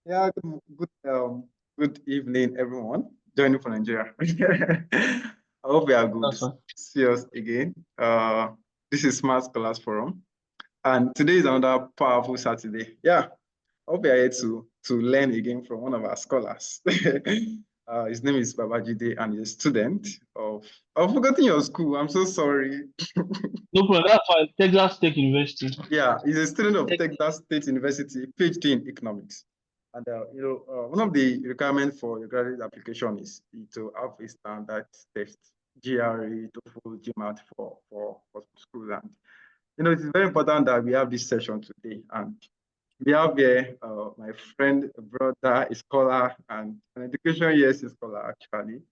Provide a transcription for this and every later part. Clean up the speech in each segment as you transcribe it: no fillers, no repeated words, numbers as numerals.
Yeah, good evening, everyone. Joining from Nigeria. I hope we are good. That's fine. See us again. This is Smart Scholars Forum, and today is another powerful Saturday. Yeah, I hope we are here to learn again from one of our scholars. His name is Babajide, and he's a student of. I've forgotten your school. I'm so sorry. No problem. That's fine. Texas Tech University. Yeah, he's a student of Tech. Texas State University, PhD in economics. And one of the requirements for your graduate application is to have a standard test, GRE, TOEFL, GMAT for school. And it's very important that we have this session today. And we have here my friend, brother, a scholar, and an education years scholar actually.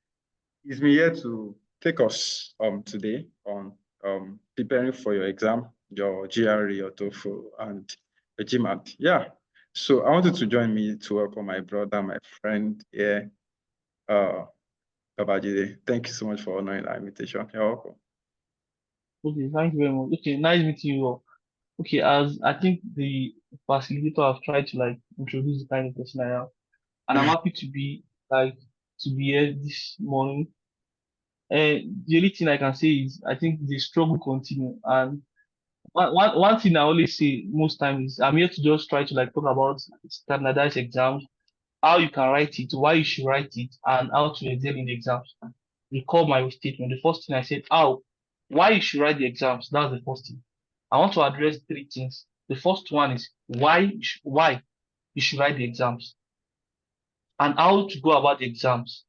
He's been here to take us today on preparing for your exam, your GRE, your TOEFL, and the GMAT. Yeah. So I wanted to join me to welcome my brother, my friend here, Babajide. Thank you so much for honoring our invitation. You're welcome. Okay, thank you very much. Okay, nice meeting you all. Okay, as I think the facilitator have tried to like introduce the kind of person I am, and I'm happy to be like to be here this morning. And the only thing I can say is I think the struggle continue. And one thing I always say most times is I'm here to just try to like talk about standardized exams, how you can write it, why you should write it, and how to excel in the exams. Recall my statement. The first thing I said, how, why you should write the exams. That's the first thing. I want to address three things. The first one is why you should write the exams and how to go about the exams.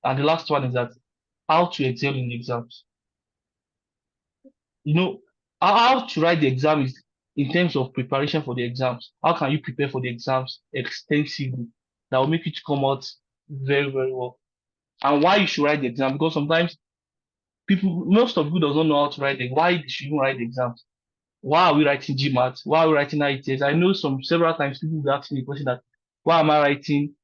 And the last one is that how to excel in the exams. You know, how to write the exam is in terms of preparation for the exams. How can you prepare for the exams extensively that will make you to come out very, very well? And why you should write the exam, because sometimes most of people does not know how to write the why they should even write the exams. Why are we writing GMAT? Why are we writing IELTS? I know several times people will ask me the question that why am I writing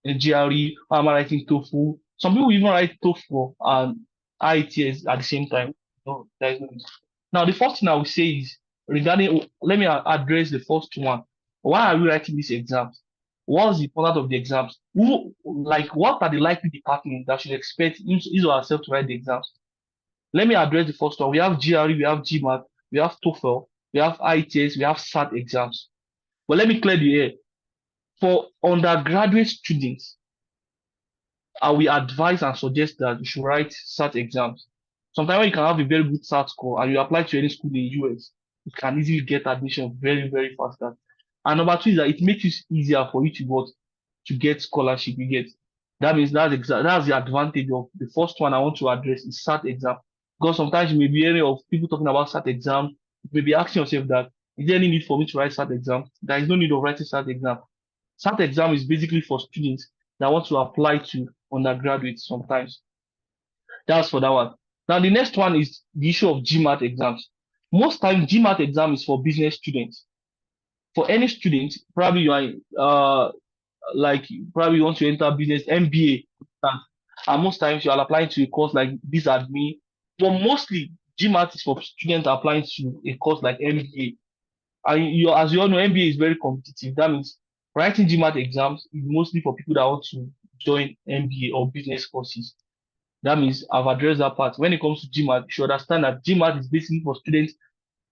a GRE? Why am I writing TOEFL? Some people even write TOEFL and IELTS at the same time. No, there is no reason. Now the first thing I will say is regarding let me address the first one. Why are we writing these exams? What's the point of the exams? What are the likely departments that should expect his or herself to write the exams? Let me address the first one. We have GRE, we have GMAT, we have TOEFL, we have IELTS, we have SAT exams. But let me clear the air. For undergraduate students, I will advise and suggest that you should write SAT exams. Sometimes when you can have a very good SAT score and you apply to any school in the US, you can easily get admission very, very faster. And number two is that it makes it easier for you to get scholarship. You get that means that's the advantage of the first one I want to address is SAT exam. Because sometimes you may be hearing of people talking about SAT exam, you may be asking yourself that is there any need for me to write SAT exam? There is no need of writing SAT exam. SAT exam is basically for students that want to apply to undergraduates sometimes. That's for that one. Now the next one is the issue of GMAT exams. Most times GMAT exam is for business students. For any student, probably you are like probably you want to enter business MBA, and most times you are applying to a course like this admin. But mostly GMAT is for students applying to a course like MBA. And as you all know, MBA is very competitive. That means writing GMAT exams is mostly for people that want to join MBA or business courses. That means I've addressed that part. When it comes to GMAT, you should understand that GMAT is basically for students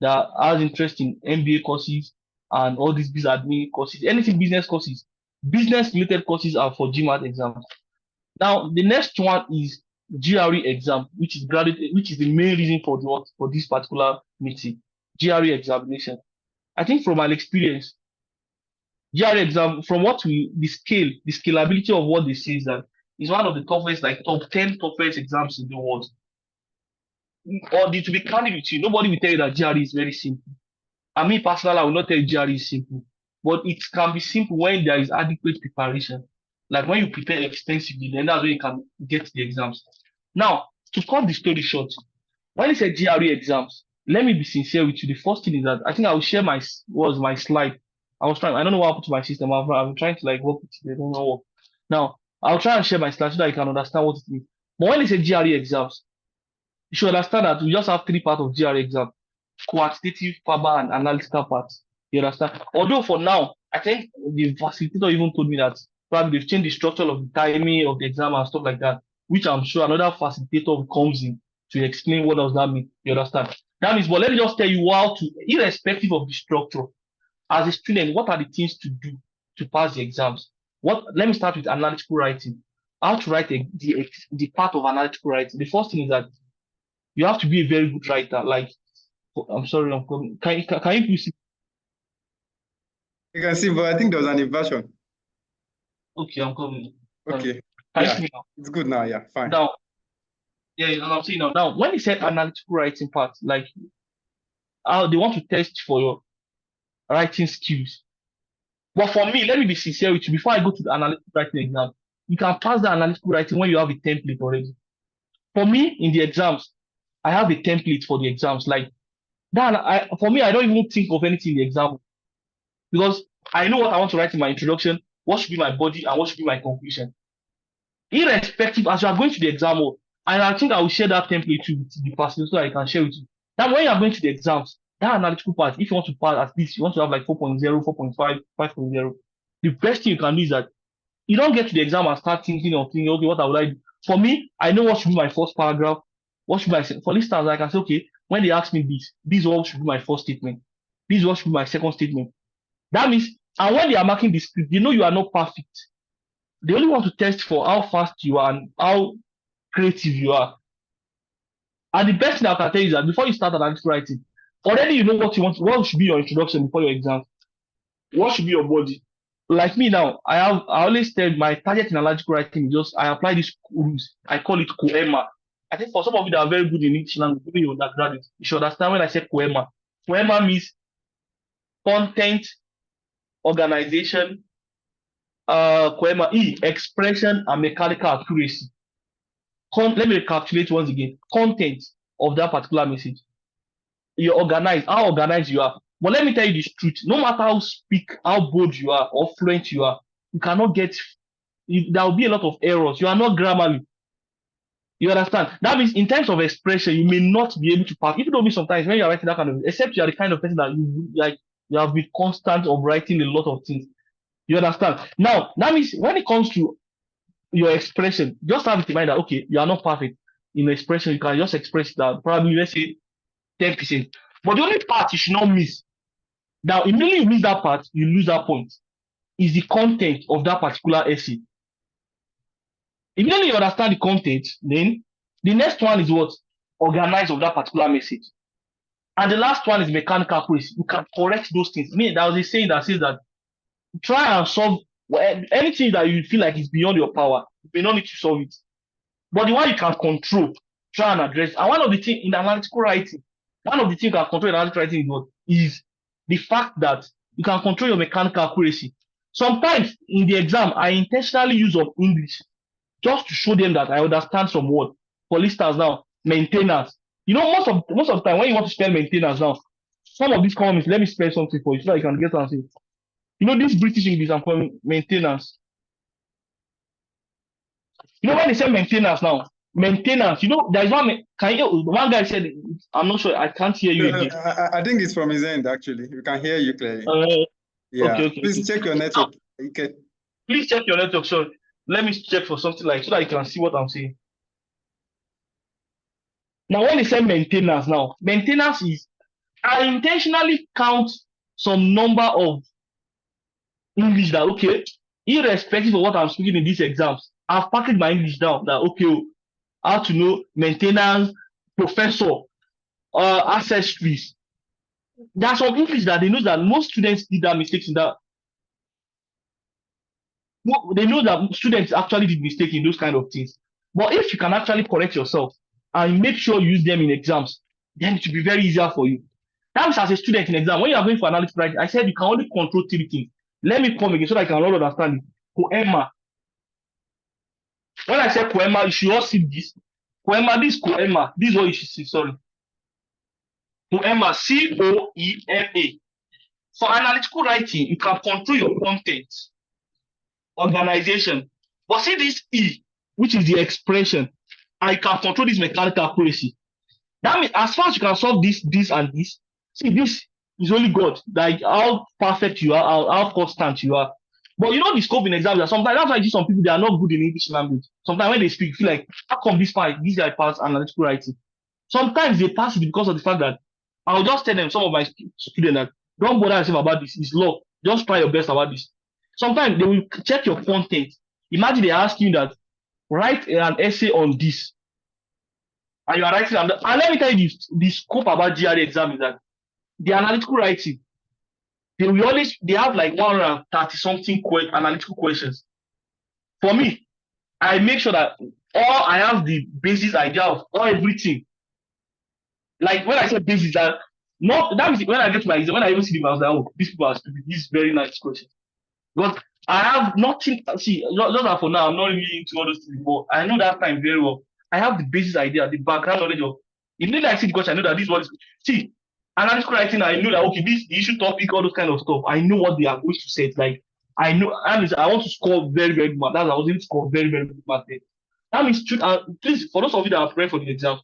that has interest in MBA courses and all these business admin courses, anything business courses. Business related courses are for GMAT exams. Now, the next one is GRE exam, which is the main reason for this particular meeting. GRE examination. I think from my experience, GRE exam, from what the scalability of what they say is that is one of the toughest, like top 10 toughest exams in the world. Or to be candid with you, nobody will tell you that GRE is very simple. I mean, personally, I will not tell you GRE is simple, but it can be simple when there is adequate preparation. Like when you prepare extensively, then that's when you can get the exams. Now, to cut the story short, when it's a GRE exams, let me be sincere with you. The first thing is that I think I will share my slide. I don't know what happened to my system. I'm trying to like work with it. They don't know what. Now, I'll try and share my slide so that you can understand what it means. But when it's a GRE exams, you should understand that we just have three parts of GRE exam: quantitative, verbal, and analytical parts. You understand? Although for now, I think the facilitator even told me that probably they've changed the structure of the timing of the exam and stuff like that, which I'm sure another facilitator comes in to explain what does that mean. You understand? That means, but let me just tell you how to, irrespective of the structure, as a student, what are the things to do to pass the exams? What? Let me start with analytical writing. How to write the part of analytical writing. The first thing is that you have to be a very good writer. Like, I'm sorry, I'm coming. Can you please? You can see, but I think there was an inversion. Okay, I'm coming. Okay. Can you Yeah, see me now? it's good now. Yeah, fine. Now, yeah, and I'm saying now. Now, when he said analytical writing part, like how they want to test for your writing skills. But for me, let me be sincere with you. Before I go to the analytical writing exam, you can pass the analytical writing when you have a template already. For me, in the exams, I have a template for the exams. Like that, for me, I don't even think of anything in the exam because I know what I want to write in my introduction, what should be my body, and what should be my conclusion. Irrespective, as you are going to the exam hall, and I think I will share that template with the person so I can share with you. That when you are going to the exams, that analytical part, if you want to pass at least, you want to have like 4.0, 4.5, 5.0, the best thing you can do is that you don't get to the exam and start thinking of thinking, okay, what I would I do? For me, I know what should be my first paragraph, what should be my, for instance, I can say, okay, when they ask me this is what should be my first statement, this is what should be my second statement. That means, and when they are marking the script, they know you are not perfect. They only want to test for how fast you are and how creative you are. And the best thing I can tell you is that before you start analytical writing, already you know what you want, what should be your introduction before your exam, what should be your body. Like me now, I always tell my target in analytical writing is just I apply these rules. I call it poema. I think for some of you that are very good in English language, maybe you're undergraduate, you should understand when I say poema. Poema means content, organization, poema expression and mechanical accuracy. Let me recapitulate once again. Content of that particular message. You're organized, how organized you are. But let me tell you this truth. No matter how bold you are or fluent you are, you cannot get, there will be a lot of errors. You are not grammarly. You understand? That means in terms of expression, you may not be able to pass. Even though me sometimes when you're writing that kind of, except you are the kind of person that you have been constant of writing a lot of things. You understand? Now, that means when it comes to your expression, just have it in mind that okay, you are not perfect in expression. You can just express that probably let's say 10%. But the only part you should not miss. Now, immediately you miss that part, you lose that point. Is the content of that particular essay. Immediately you understand the content, then the next one is what? Organize of that particular message. And the last one is mechanical accuracy. You can correct those things. Me, there was a saying that says that try and solve anything that you feel like is beyond your power. You may not need to solve it. But the one you can control, try and address. And one of the things in analytical writing, one of the things you can control in analytical writing is the fact that you can control your mechanical accuracy. Sometimes in the exam, I intentionally use of English just to show them that I understand some word. For instance, now maintenance. You know, most of the time when you want to spell maintenance now, some of these comments, let me spell something for you so that you can get something. You know, this British English I'm calling maintenance. You know, when they say maintenance now, maintenance, you know, there's one guy said, I'm not sure, I can't hear you again. I think it's from his end, actually. We can hear you clearly. Yeah. Okay. Please check your network. Okay. Please check your network. So let me check for something like so that you can see what I'm saying. Now, when they say maintenance now, maintenance is I intentionally count some number of English that okay, irrespective of what I'm speaking in these exams, I've packaged my English down that okay, how to know maintenance, professor, accessories. There's some English that they know that most students did that mistakes in that. They know that students actually did mistake in those kind of things. But if you can actually correct yourself and make sure you use them in exams, then it will be very easier for you. That means as a student in exam, when you are going for analytical writing, I said you can only control 3 things. Let me come again so that I can all understand it. Poema. When I say poema, you should all see this. Poema, this poema. This is what you should see, sorry. Poema, Coema. For analytical writing, you can control your content, organization. But see this E, which is the expression, and you can control this mechanical accuracy. That means as far as you can solve this, and this, see this, It's only God. Like how perfect you are, how constant you are. But you know the scope in exams that sometimes that's why you see some people they are not good in English language. Sometimes when they speak, you feel like how come this guy pass analytical writing? Sometimes they pass it because of the fact that I'll just tell them some of my students that don't bother yourself about this. It's law. Just try your best about this. Sometimes they will check your content. Imagine they ask you that write an essay on this, and you are writing. And let me tell you this: the scope about GRE exam is that the analytical writing they have like 130 something analytical questions. For me, I make sure that all I have the basis idea of all everything. Like when I say basis, that means when I get to my exam, when I even see them, I was like, oh, these people are stupid. This is very nice question. Because I have nothing. See, just that for now, I'm not really into all those things, but I know that time very well. I have the basis idea, the background knowledge of. Immediately I see the question, I know that this was. See, analytical writing, I know that okay, this the issue topic, all those kind of stuff. I know what they are going to say. Like I know, I want to score very, very good. That's I was able to score very, very good mark there. That means, please, for those of you that are preparing for the exam,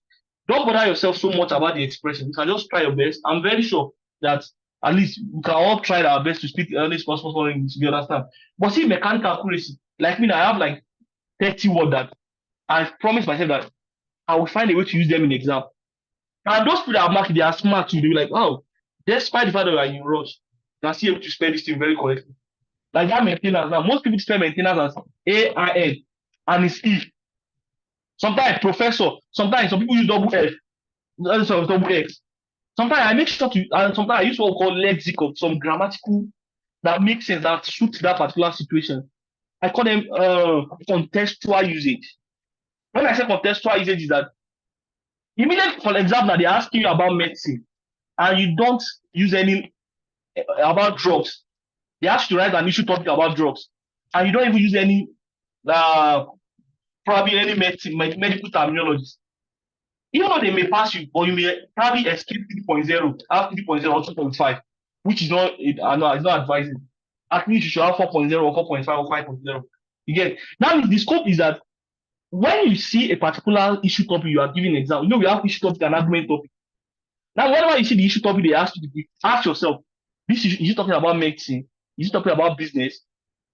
don't bother yourself so much about the expression. You can just try your best. I'm very sure that at least we can all try our best to speak the earliest possible English. You understand? But see, mechanical accuracy, like me, I have like 30 words that I've promised myself that I will find a way to use them in the exam. And those people that are marking, they are smart too. They'll be like, oh, despite the fact that you are in rush, you can still able to spell this thing very correctly. Like that maintenance now, most people spell maintenance as AIN and it's E. Sometimes professor, sometimes some people use double F, double X. Sometimes I make sure to, and sometimes I use what we call lexicon, some grammatical that makes sense, that suits that particular situation. I call them contextual usage. When I say contextual usage, is that immediately, for example, they ask you about medicine and you don't use any about drugs. They ask you to write an issue topic about drugs and you don't even use any probably any medical terminologies. Even though they may pass you, or you may probably escape 3.0, have 3.0 or 2.5, which is not, it's not advising. At least you should have 4.0 or 4.5 or 5.0. You get it? Now the scope is that when you see a particular issue topic you are giving an exam, you know we have issue topic and argument topic. Now whenever you see the issue topic they ask you to ask yourself, this is you talking about medicine? Is it talking about business?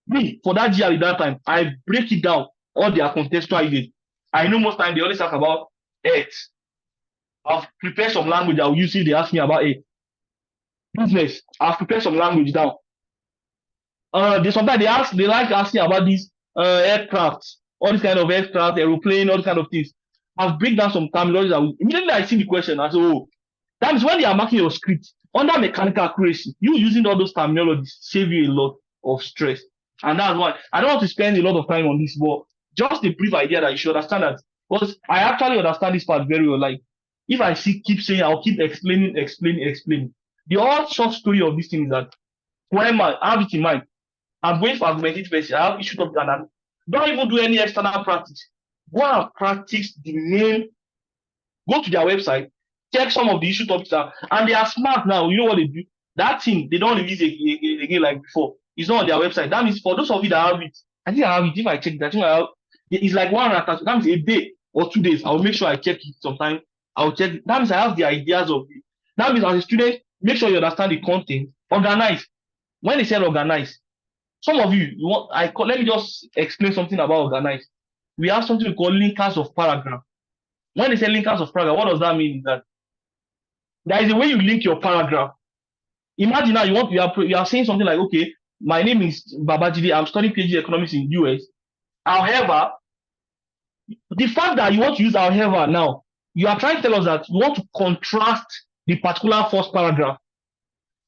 Me, for that GRE that time, I break it down, all their contextual ideas. I know most time they always talk about X. I've prepared some language I'll use if they ask me about it. Business, I've prepared some language down. Sometimes they like asking about these aircraft, all these kind of aircraft, aeroplane, all these kind of things. I've break down some terminology. Immediately I see the question, I say, oh, that is when they are marking your script under mechanical accuracy. You using all those terminologies save you a lot of stress. And that's why I don't want to spend a lot of time on this, but just a brief idea that you should understand that. Because I actually understand this part very well. Like, if I keep saying, I'll keep explaining. The whole short story of this thing is that when I have it in mind, I'm going for argumentative person. I have issue topic and don't even do any external practice. Go and practice the main. Go to their website, check some of the issue topics out, and they are smart now. You know what they do? That thing they don't release again like before. It's not on their website. That means for those of you that have it, I think I have it. If I check that, I think I have. It's like 130. That means a day or 2 days. I'll make sure I check it sometime. I'll check it. That means I have the ideas of it. That means as a student, make sure you understand the content. Organize. When they say organize, some of you want. Let me just explain something about organize. We have something we call linkers of paragraph. When they say linkers of paragraph, what does that mean? Is that there is a way you link your paragraph. Imagine now you are saying something like, okay, my name is Babajide, I'm studying PhD economics in US. However, the fact that you want to use however now, you are trying to tell us that you want to contrast the particular first paragraph.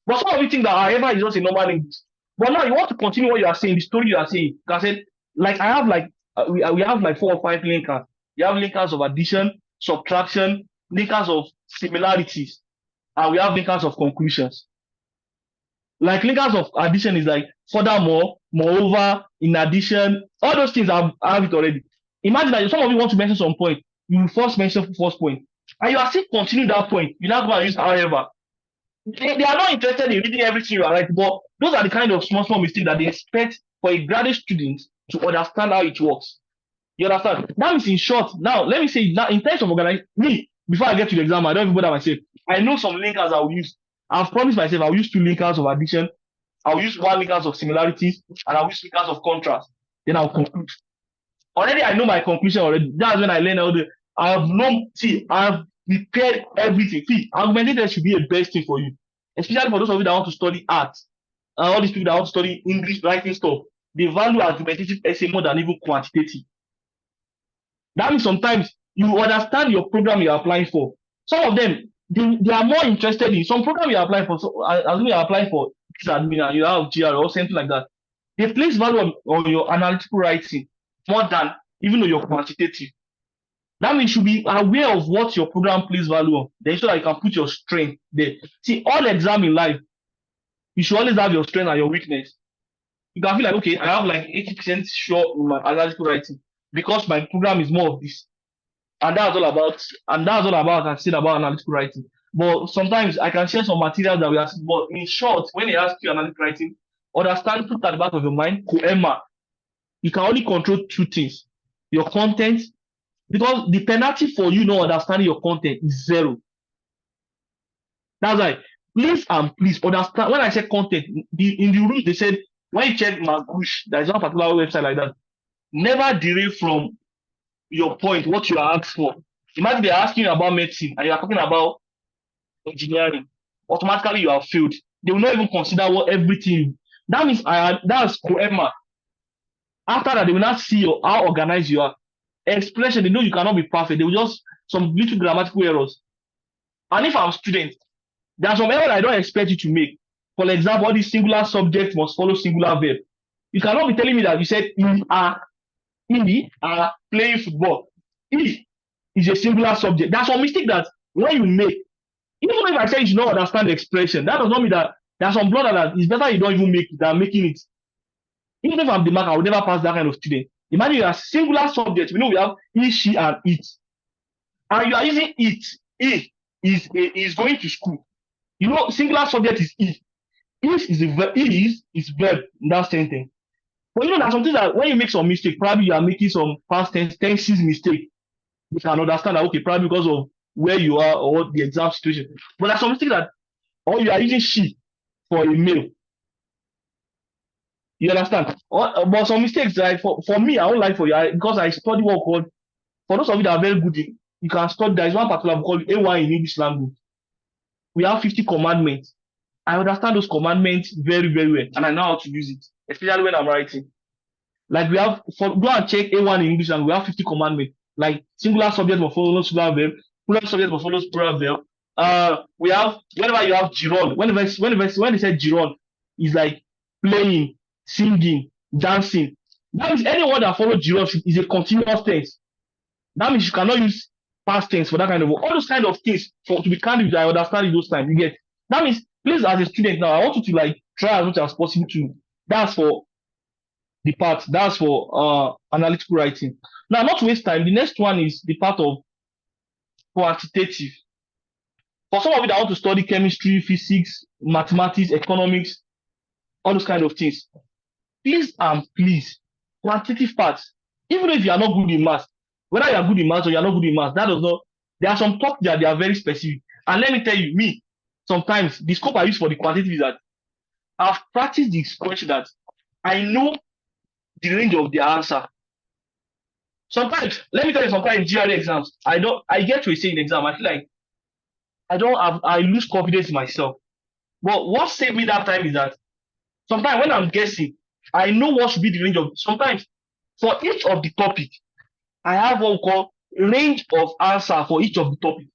But some of you think that however is just a normal English. But now you want to continue what you are saying, the story you are saying. Because I said, like I have like we have like 4 or 5 linkers. We have linkers of addition, subtraction, linkers of similarities, and we have linkers of conclusions. Like linkers of addition is like furthermore, moreover, in addition, all those things I have it already. Imagine that some of you want to mention some point, you will first mention first point, and you are still continuing that point. You now go and use however. They are not interested in reading everything you are writing, but those are the kind of small mistakes that they expect for a graduate student to understand how it works. You understand? That means in short, now let me say now in terms of organizing me, before I get to the exam, I don't even bother myself. I know some linkers I will use. I've promised myself I'll use 2 linkers of addition, I'll use 1 linkers of similarities, and I'll use linkers of contrast. Then I'll conclude. Already I know my conclusion already. That's when I learn all the I have known, see, I have prepared everything. See, argumentative should be a best thing for you, especially for those of you that want to study art and all these people that want to study English writing stuff. They value argumentative essay more than even quantitative. That means sometimes you understand your program you're applying for. Some of them, they are more interested in some program you're applying for. So, as you're applying for this admin and you have GRE or something like that, they place value on your analytical writing more than even on your quantitative. That means you should be aware of what your program places value on. Then so that you can put your strength there. See, all exam in life, you should always have your strength and your weakness. You can feel like, okay, I have like 80% sure in my analytical writing because my program is more of this. And that's all about, I can say about analytical writing. But sometimes I can share some materials that we are, but in short, when they ask you analytical writing, understand, put at the back of your mind, Emma, you can only control 2 things: your content, because the penalty for you not understanding your content is 0. That's why, please understand. When I say content, in the rules they said when you check Magoosh, there is one particular website like that. Never derail from your point, what you are asked for. Imagine they're asking you about medicine and you are talking about engineering. Automatically you have failed. They will not even consider what everything. That means that's Emma. After that, they will not see how organized you are. Expression, they know you cannot be perfect. They will just some little grammatical errors. And if I'm a student, there are some errors I don't expect you to make. For example, all these singular subject must follow singular verb. You cannot be telling me that you said you are playing football. He is a singular subject. That's a mistake that when you make, even if I say you should not understand the expression, that does not mean that there's some brother that it's better you don't even make it than making it. Even if I'm the mark, I will never pass that kind of student. Imagine you are singular subject. We know we have he, she, and it. And you are using it. He is going to school. You know, singular subject is he. Is a verb. Is verb in that sentence. But you know, there's something that when you make some mistake, probably you are making some past tenses mistake. You can understand that, okay, probably because of where you are or the exam situation. But there's some mistake that, or you are using she for a male. You understand? But some mistakes, like for me, I don't like for you because I study what called, for those of you that are very good in, you can study, there is one particular book called A1 in English language. We have 50 commandments. I understand those commandments very, very well, and I know how to use it, especially when I'm writing. Like we have, go and check A1 in English language, we have 50 commandments. Like singular subject must follow singular verb, plural subject must follow plural verb. We have, whenever you have Giron, when they say Giron, is like playing, singing, dancing. That means anyone that follows Giron is a continuous tense. That means you cannot use past tense for that kind of work. All those kind of things, to be candid, I understand it those times. You get that means, please, as a student now, I want you to like try as much as possible to. That's for the part. That's for analytical writing. Now, not to waste time. The next one is the part of quantitative. For some of you that want to study chemistry, physics, mathematics, economics, all those kind of things, please, quantitative parts. Even if you are not good in math, whether you are good in math or you are not good in math, that does not. There are some topics that they are very specific. And let me tell you, me, sometimes the scope I use for the quantitative is that I've practiced this question that I know the range of the answer. Sometimes, let me tell you, sometimes in GRE exams, I get to a stage in exam, I feel like I lose confidence in myself. But what saved me that time is that sometimes when I'm guessing, I know what should be the range of, sometimes for each of the topic, I have what we call range of answer for each of the topic.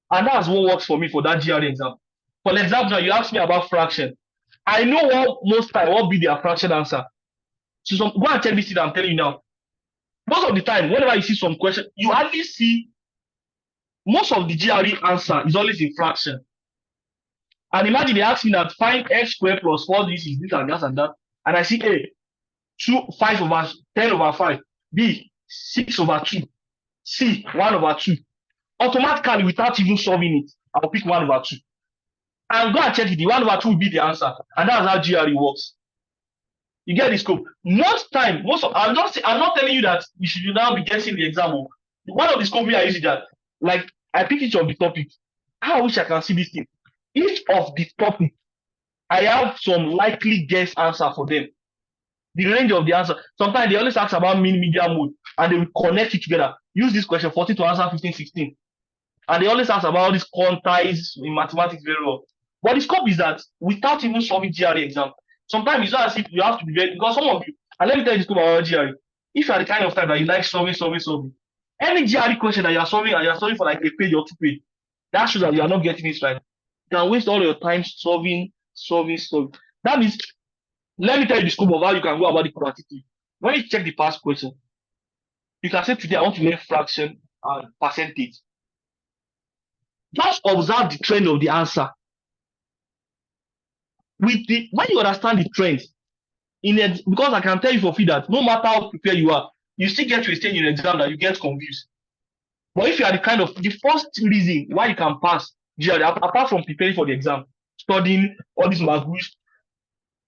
And that's what works for me for that GRE exam. For example, you ask me about fraction. I know what most time what be their fraction answer. So go and check this thing I'm telling you now. Most of the time, whenever you see some question, you hardly see most of the GRE answer is always in fraction. And imagine they ask me that find x squared plus 4 this is this and that and that. And I see A, 5 over 10 over 5, B, 6 over 2, C, 1 over 2. Automatically, without even solving it, I'll pick 1 over 2. And go and check it. The 1 over 2 will be the answer. And that's how GRE works. You get the scope. I'm not telling you that you should now be guessing the exam. One of the scope I use is that, like, I pick each of the topics. I wish I can see this thing. each of the topic, I have some likely guess answer for them. The range of the answer. Sometimes they always ask about mean, median, mode, and they will connect it together. Use this question 14 to answer 15, 16. And they always ask about these quantiles in mathematics very well. But the scope is that without even solving GRE exam, sometimes it's not as if you have to be very, because some of you, and let me tell you the scope about GRE. If you are the kind of type that you like solving, any GRE question that you are solving and you are solving for like a page or 2 pages, that shows that you are not getting it right. You can waste all your time solving. That means, let me tell you the scope of how you can go about the quantitative. When you check the past question, you can say today I want to learn fraction and percentage. Just observe the trend of the answer. When you understand the trends, because I can tell you for free that no matter how prepared you are, you still get to a stage in the exam that you get confused. But if you are the first reason why you can pass GRE, apart from preparing for the exam, studying all these math,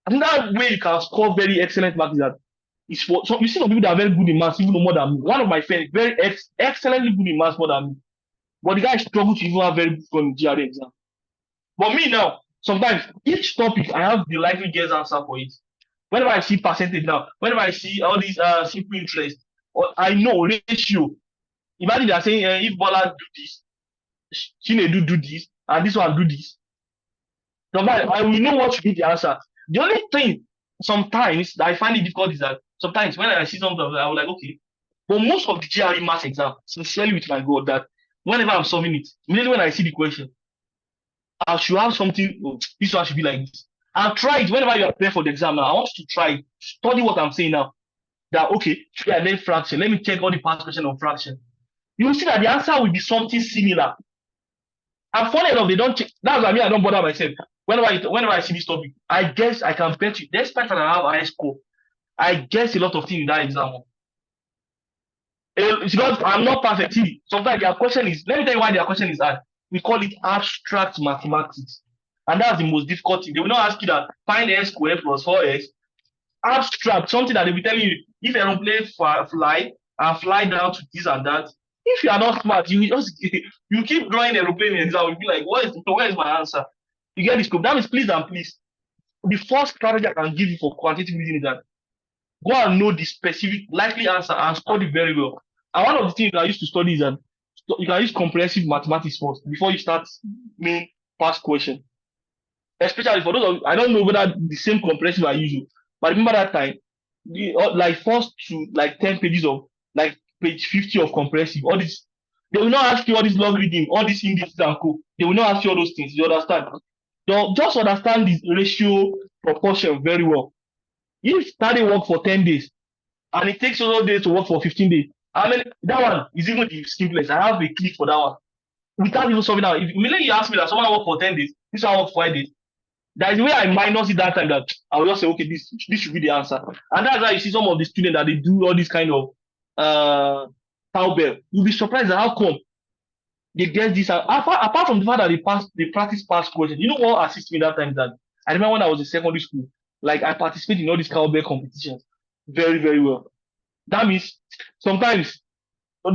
another way you can score very excellent marks is that is for so you see some people that are very good in maths, even more than me. One of my friends, very excellently good in maths more than me. But the guy struggled to even have very good score in GRE exam. But me now, sometimes each topic I have the likely guess answer for it. Whenever I see percentage now, whenever I see all these simple interest, or I know ratio. Imagine they are saying if Bola do this, Chinedu do this, and this one do this. Sometimes I will know what should be the answer. The only thing sometimes that I find it difficult is that sometimes when I see something, I will like, okay. But most of the GRE maths exam, sincerely with my God, that whenever I'm solving it, immediately when I see the question, I should have something, oh, this one should be like this. I'll try it whenever you are preparing for the exam now. I want you to try it, study what I'm saying now. That, okay, I learn fraction. Let me check all the past question on fraction. You will see that the answer will be something similar. And funny enough, they don't check. That's why I don't bother myself. Whenever I see this topic, I guess I can bet you, despite that I have high score, I guess a lot of things in that exam. It's because I'm not perfect. See, sometimes their question is, let me tell you why their question is hard. We call it abstract mathematics. And that's the most difficult thing. They will not ask you that find x squared plus 4x. Abstract, something that they will tell you, if aeroplane fly and fly down to this and that, if you are not smart, you just you keep drawing aeroplane in exam, you'll be like, where is my answer? You get this scope. That means please and please. The first strategy I can give you for quantitative reasoning is that go and know the specific likely answer and study very well. And one of the things I used to study is that you can use comprehensive mathematics first before you start main past question. Especially for those of I don't know whether the same comprehensive I use, but remember that time, like first to like 10 pages of like page 50 of comprehensive, all this, they will not ask you all this long reading, all these indices and co. They will not ask you all those things. You understand? Just understand the ratio proportion very well. If study work for 10 days and it takes all days to work for 15 days, I mean that one is even the simplest. I have a click for that one. Without even solving that. If immediately you ask me that someone work for 10 days, this one work for 5 days. That is the way I minus it that time that I will just say, okay, this should be the answer. And that's why you see some of the students that they do all this kind of cowbell. You'll be surprised at how come they get this. Apart from the fact that they practice past questions. You know what assisted me that time that I remember when I was in secondary school, like I participated in all these cowbell competitions very, very well. That means sometimes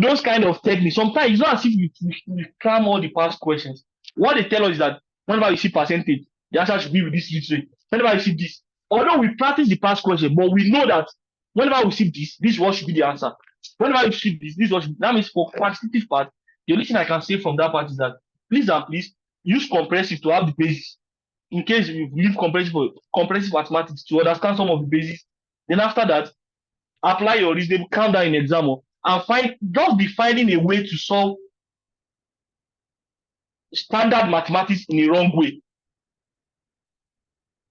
those kind of techniques, sometimes it's not as if you cram all the past questions. What they tell us is that whenever you see percentage, the answer should be with this way. Whenever you see this, although we practice the past question, but we know that whenever we see this what should be the answer. Whenever you see this what should be. That means for quantitative part, the only thing I can say from that part is that please and please use comprehensive to have the basis. In case you leave comprehensive mathematics to understand some of the basis, then after that, apply your reasonable count down in exam and just be finding a way to solve standard mathematics in a wrong way.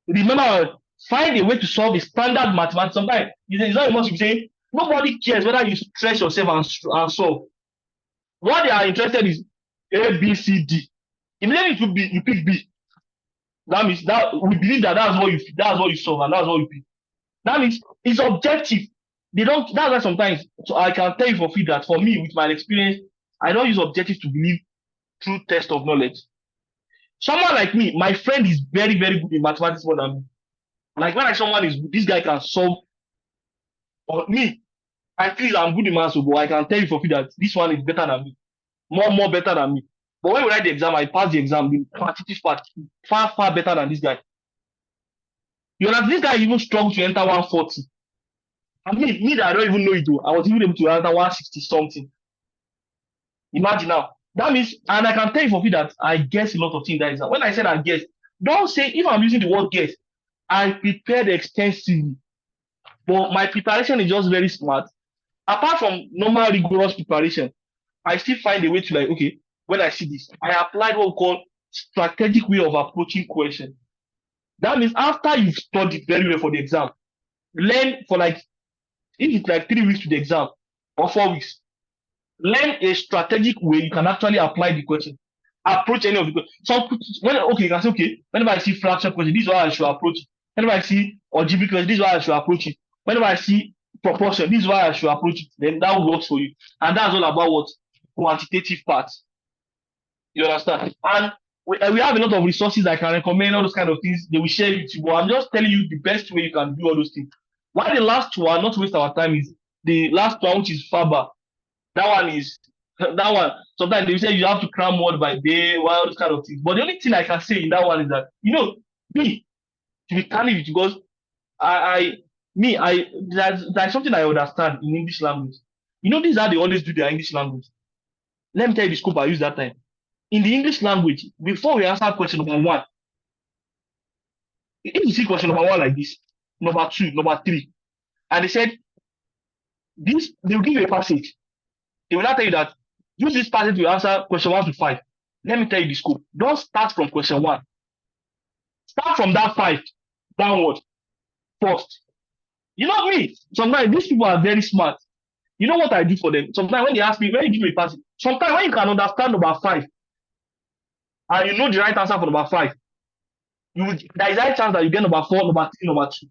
Remember, find a way to solve a standard mathematics. Sometimes it's not much to say nobody cares whether you stress yourself and solve. What they are interested in is A, B, C, D. Immediately you pick B. That means that we believe that's what you solve and that's what you pick. That means it's objective. That's why sometimes, so I can tell you for free that for me, with my experience, I don't use objective to believe through test of knowledge. Someone like me, my friend is very, very good in mathematics more than me. Like when this guy can solve, or me, I feel I'm good in maths, but I can tell you for free that this one is better than me, more better than me. But when we write the exam, I pass the exam, the quantitative part, far, far better than this guy. You know, this guy even struggled to enter 140. I mean, me that I don't even know it, though, I was even able to enter 160 something. Imagine now. That means, and I can tell you for you that I guess a lot of things that exam. When I said I guess, don't say, if I'm using the word guess, I prepared extensively. But my preparation is just very smart. Apart from normal rigorous preparation, I still find a way to like, okay, when I see this, I applied what we call strategic way of approaching question. That means after you've studied very well for the exam, learn for like, if it's like 3 weeks to the exam or 4 weeks, learn a strategic way you can actually apply the question. Approach any of the questions. So when okay, you can say, okay, whenever I see fraction question, this is how I should approach it. Whenever I see algebraic question, this is how I should approach it. Whenever I see proportion, this is why I should approach it. Then that works for you. And that's all about what? Quantitative parts. You understand? And we have a lot of resources I can recommend, all those kind of things. They will share with you. But I'm just telling you the best way you can do all those things. Why the last one, not to waste our time, is the last one, which is Faber. That one is that one. Sometimes they say you have to cram word by day, all those kind of things. But the only thing I can say in that one is that, me, to be candid with you, because I me, I there's something I understand in English language. This is how they always do their English language. Let me tell you the scope I used that time. In the English language, before we answer question number one, if you see question number one like this, number two, number three, and they said this, they will give you a passage. They will not tell you that use this passage to answer question 1 to 5. Let me tell you the scope. Don't start from question 1. Start from that 5 downward first. You know me. Sometimes these people are very smart. You know what I do for them? Sometimes when they ask me, when you give me a passage, sometimes when you can understand number 5 and you know the right answer for number 5, there is a high chance that you get number 4, number 3, number 2.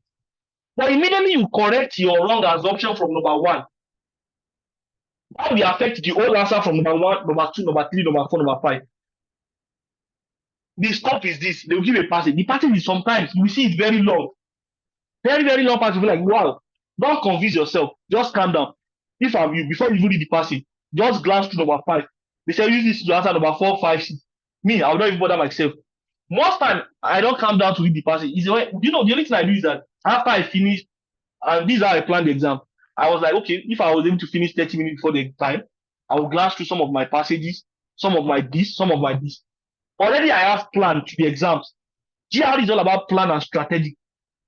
But immediately you correct your wrong assumption from number 1. That will affect the whole answer from number 1, number 2, number 3, number 4, number 5. The scope is this. They will give a passage. The passage is sometimes, you will see it very long. Very, very long passage. You'll be like, wow. Don't confuse yourself. Just calm down. If I'm you, before you even read the passage, just glance through number 5. They say use this to answer number 4, 5, 6. Me, I will not even bother myself. Most time, I don't calm down to read the passage. The only thing I do is that after I finish, and this is how I planned the exam, I was like, okay, if I was able to finish 30 minutes before the time, I will glance through some of my passages, some of my this, some of my this. Already I have planned to the exams. GRE is all about plan and strategy.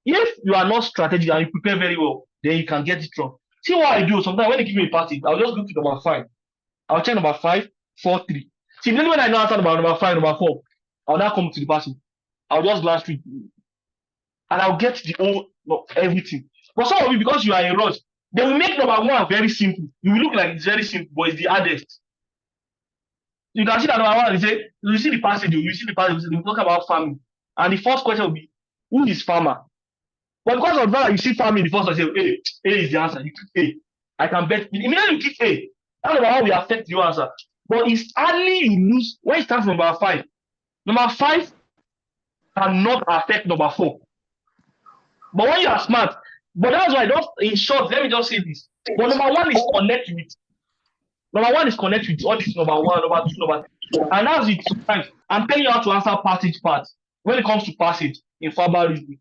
If you are not strategic and you prepare very well, then you can get it wrong. See what I do. Sometimes when they give me a passage, I'll just go to number 5. I'll check number 5, 4, 3. See, when I know answer about number 5, number 4, I'll now come to the passage. I'll just glance through it. And I'll get the whole, everything. But some of you, because you are in rush, they will make number 1 very simple. You will look like it's very simple, but it's the hardest. You can see that number 1, they say, you see the passage, they talk about farming. And the first question will be, who is farmer? But because of that, you see farming, the first one say, A is the answer. You click A. I can bet. Immediately you click A. That number 1 will affect your answer. But it's hardly you lose when you start from number 5. Number 5 cannot affect number 4. But when you are smart, but that's why, in short, let me just say this. But number 1 is connected with. Number 1 is connected with all this number 1, number 2, number 3. And that's it sometimes. I'm telling you how to answer passage parts. When it comes to passage in Faber reasoning,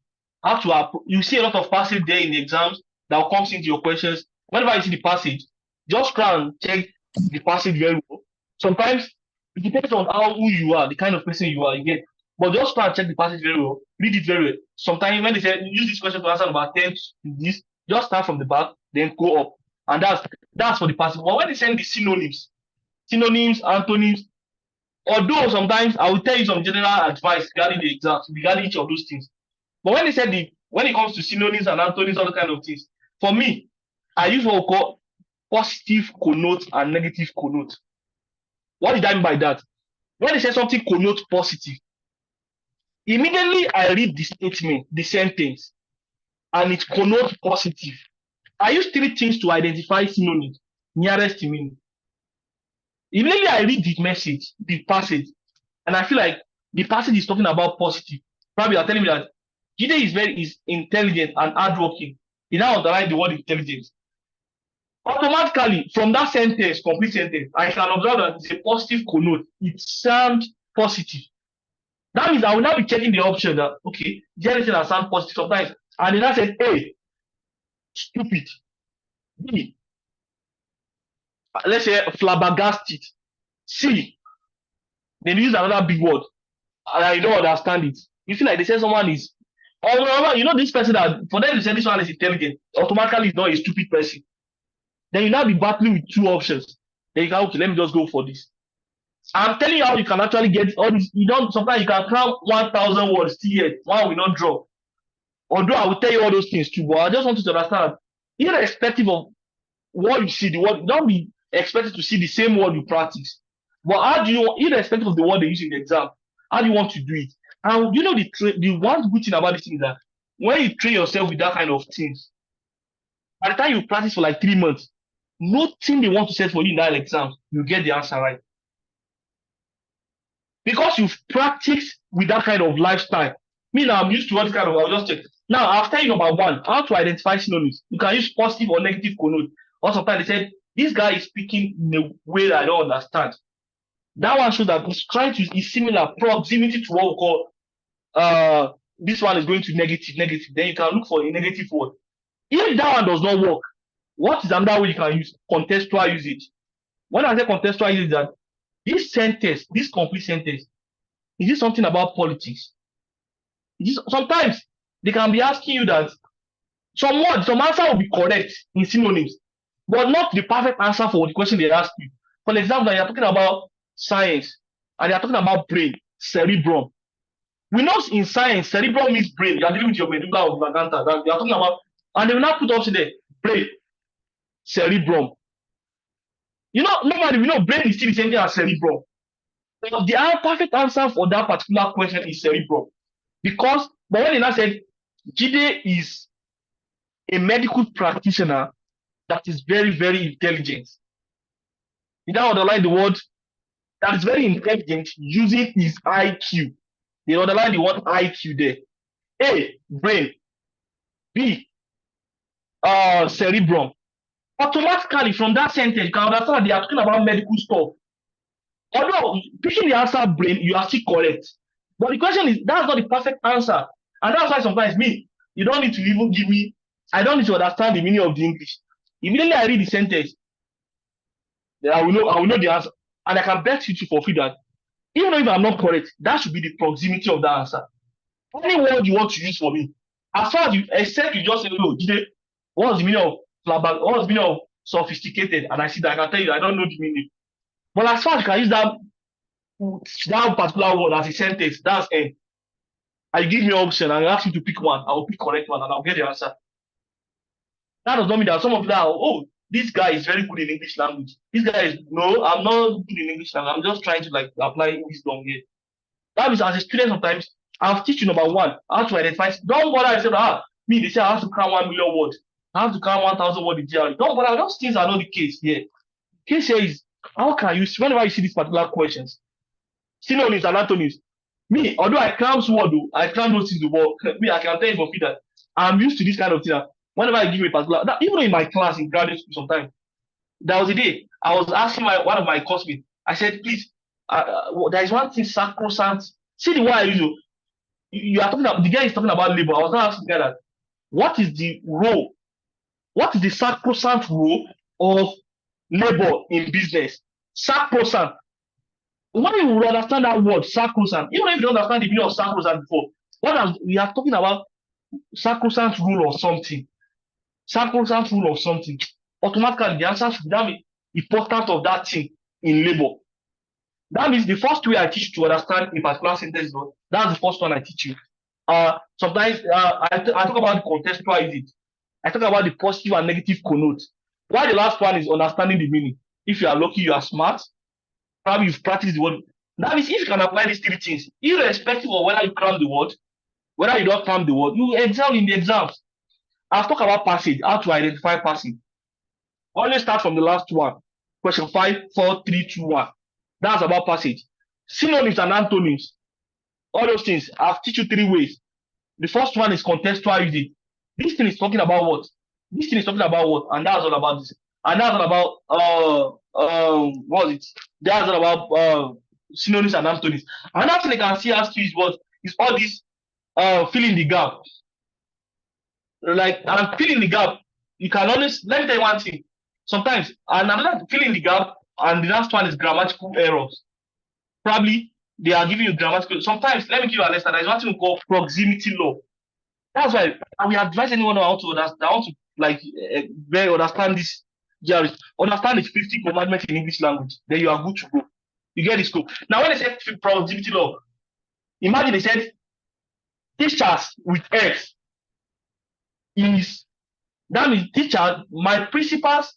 you see a lot of passage there in the exams that comes into your questions. Whenever you see the passage, just try and check the passage very well. Sometimes it depends on who you are, the kind of person you are, you get. But just try and check the passage very well, read it very well. Sometimes when they say use this question to answer number 10 to this, just start from the back, then go up. And that's for the passage. But when they send the synonyms, antonyms, although sometimes I will tell you some general advice regarding the exams, regarding each of those things. But when they said when it comes to synonyms and antonyms, all the kind of things, for me, I use what we call positive connote and negative connote. What did I mean by that? When they say something connotes positive, immediately I read the statement, the sentence, and it connotes positive. I use 3 things to identify synonyms nearest to me. Immediately I read the message, the passage, and I feel like the passage is talking about positive. Probably you're telling me that Jide is intelligent and hardworking. He now underline the word intelligence. Automatically, from that sentence, complete sentence, I can observe that it's a positive connote. It sounds positive. That means I will now be checking the option that, okay, is there anything that sounds positive sometimes? And then I said, A, stupid. B, let's say flabbergasted. C, they use another big word and I don't understand it. You feel like they say someone is, or you know, this person that for them to say this one is intelligent, automatically is not a stupid person. Then you now be battling with two options. Then you can, okay, let me just go for this. I'm telling you how you can actually get all this. You don't, sometimes you can cram 1,000 words still yet. One will not drop. Although I will tell you all those things too, but I just want you to understand, irrespective of what you see, the word, don't be expected to see the same word you practice. But how do you, irrespective of the word they use in the exam, how do you want to do it? And you know, the one good thing about this thing is that when you train yourself with that kind of things, by the time you practice for like 3 months, nothing they want to set for you in that exam, you get the answer right. Because you've practiced with that kind of lifestyle. Me now, I'm used to what kind of, I'll just check. Now, I'll tell you number one, how to identify synonyms. You can use positive or negative connote. Or sometimes they said, this guy is speaking in a way that I don't understand. That one shows that he's trying to, is similar, proximity to what we call, this one is going to negative. Then you can look for a negative word. If that one does not work, what is another way you can use? Contextual usage. When I say contextual usage, that this sentence, this complete sentence, is this something about politics? Sometimes they can be asking you that some words, some answer will be correct in synonyms, but not the perfect answer for the question they ask you. For example, you're talking about science and you're talking about brain, cerebrum. We know in science, cerebrum means brain. You're dealing with your medulla oblongata. That you're talking about, and they will not put option there, brain, cerebrum. You know, normally we know brain is still the same thing as cerebrum. But the perfect answer for that particular question is cerebrum. Because, but when they now said, Jide is a medical practitioner that is very, very intelligent. You now underline the word that is very intelligent using his IQ. They underline the word IQ there. A, brain. B, cerebrum. Automatically from that sentence, you can understand they are talking about medical stuff. Although picking the answer brain, you are still correct. But the question is, that's not the perfect answer. And that's why sometimes me, you don't need to even give me, I don't need to understand the meaning of the English. Immediately I read the sentence, then I will know the answer. And I can bet you to fulfill that. Even if I'm not correct, that should be the proximity of the answer. Any word you want to use for me, as far as you, except you just say, no, Jide, what's the meaning of flabbergasted, what's the meaning of sophisticated? And I see that I can tell you, I don't know the meaning. But as far as you can use that particular word as a sentence, that's end. I give you an option and I ask you to pick one, I will pick correct one and I'll get the answer. That does not mean that some of that, oh, this guy is very good in English language. This guy is, no, I'm not good in English language. I'm just trying to like apply wisdom here. That means as a student sometimes, I'll teach you number one, how to identify. Don't bother yourself, me, they say I have to count 1 million words. I have to count 1,000 words in GRE. Don't bother, those things are not the case here. The case here is, how can you, whenever you see these particular questions, synonyms and antonyms, me, although I cram word, I cram those things, but me, I can tell you for free that I'm used to this kind of thing. Whenever I give a particular, even in my class in graduate school sometimes, there was a day I was asking one of my classmates, I said, please, there is one thing sacrosanct. See the way I use you are talking about, the guy is talking about labor. I was not asking the guy that, what is the role, what is the sacrosanct role of labor in business? Sacrosanct. When you will understand that word, sacrosanct, even if you don't understand the meaning of sacrosanct before, we are talking about sacrosanct rule of something. Sacrosanct rule of something. Automatically, the answer should be the importance of that thing in labor. That means the first way I teach you to understand a particular sentence, that's the first one I teach you. Sometimes I talk about the contextual usage. I talk about the positive and negative connotes. Why the last one is understanding the meaning. If you are lucky, you are smart. Probably you've practiced the word. That means if you can apply these three things, irrespective of whether you cram the word, whether you don't cram the word, you excel in the exams. I've talked about passage, how to identify passage. Always start from the last one. Question 5, 4, 3, 2, 1. That's about passage. Synonyms and antonyms. All those things. I've teach you 3 ways. The first one is contextual usage. This thing is talking about what? This thing is talking about what? And that's all about this. And that's all about what is it? That's all about synonyms and antonyms. Another thing they can see ask you is what is all this fill in the gap. Like, and fill in the gap, you can always, let me tell you one thing. Sometimes, and another fill in the gap, and the last one is grammatical errors. Probably they are giving you grammatical. Sometimes, let me give you a lesson. There's one thing called proximity law. That's why I will advise anyone who want to understand, I want to like very understand this. Understand the 50 commandments in English language. Then you are good to go. You get this scope. Now, when they say proximity law, imagine they said teachers with X is, that means teacher, my principals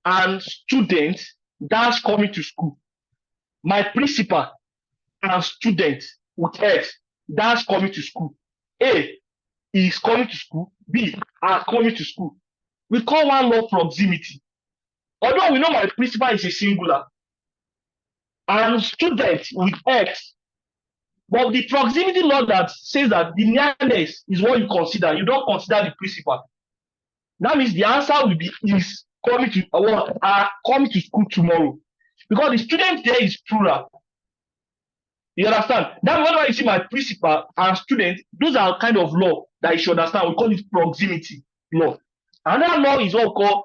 and students that's coming to school. My principal and students with X that's coming to school. A is coming to school. B are coming to school. We call one law proximity. Although we know my principal is a singular and student with X, but the proximity law that says that the nearness is what you consider. You don't consider the principal. That means the answer will be is coming to are coming to school tomorrow, because the student there is plural. You understand? That whenever you see my principal and student, those are kind of law that you should understand. We call it proximity law. Another law is what we call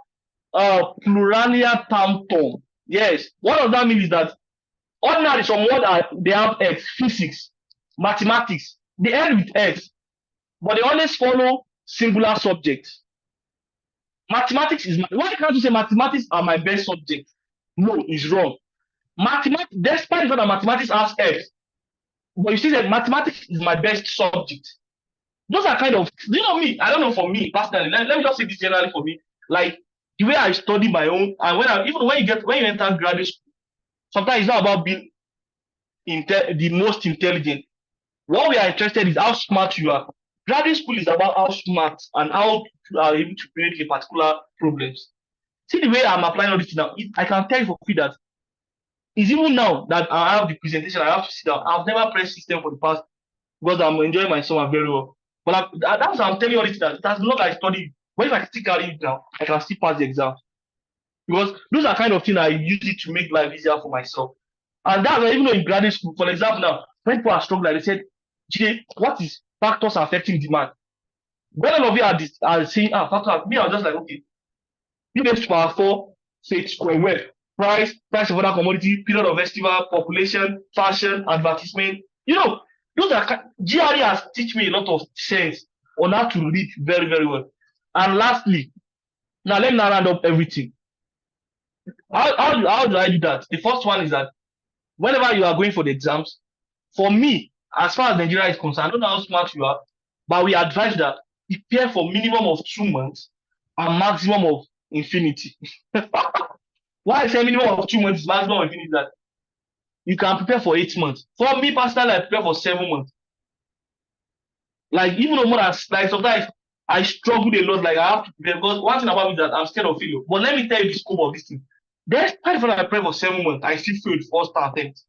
pluralia tantum. Yes. What does that mean is that ordinarily some word they have X, physics, mathematics, they end with X, but they always follow singular subjects. Mathematics is why can't you say mathematics are my best subject? No, it's wrong. Mathematics, despite the fact that mathematics has X, but you see that mathematics is my best subject. Those are kind of, you know me, I don't know, for me personally, let me just say this generally for me, like the way I study my own, and even when you enter graduate school, sometimes it's not about being the most intelligent. What we are interested in is how smart you are. Graduate school is about how smart and how you are able to create a particular problems. See the way I'm applying all this now, I can tell you for free that it's even now that I have the presentation, I have to sit down. I've never pressed system for the past, because I'm enjoying my summer very well. But that's why I'm telling you all this, that that's not like I studied. But if I still carry it now, I can still pass the exam. Because those are kind of things I use it to make life easier for myself. And that's why even though in graduate school, for example now, when people are struggling, they said, Jay, what is factors affecting demand? When all of you are saying, factors, me, I was just like, okay, you raised to power 4, say square well. Price of other commodity, period of festival, population, fashion, advertisement. You know, those are GRE has teach me a lot of sense on how to read very, very well. And lastly, now let me now round up everything. How do I do that? The first one is that whenever you are going for the exams, for me, as far as Nigeria is concerned, I don't know how smart you are, but we advise that prepare for minimum of 2 months and maximum of infinity. Why I say minimum of 2 months, maximum of infinity, that you can prepare for 8 months. For me personally, I prepare for 7 months. Like, even though more than, like, sometimes I struggle a lot, like I have to prepare, because one thing about me is that I'm scared of failure. But let me tell you the scope of this thing. Despite when I prepare for 7 months, I still failed first attempt.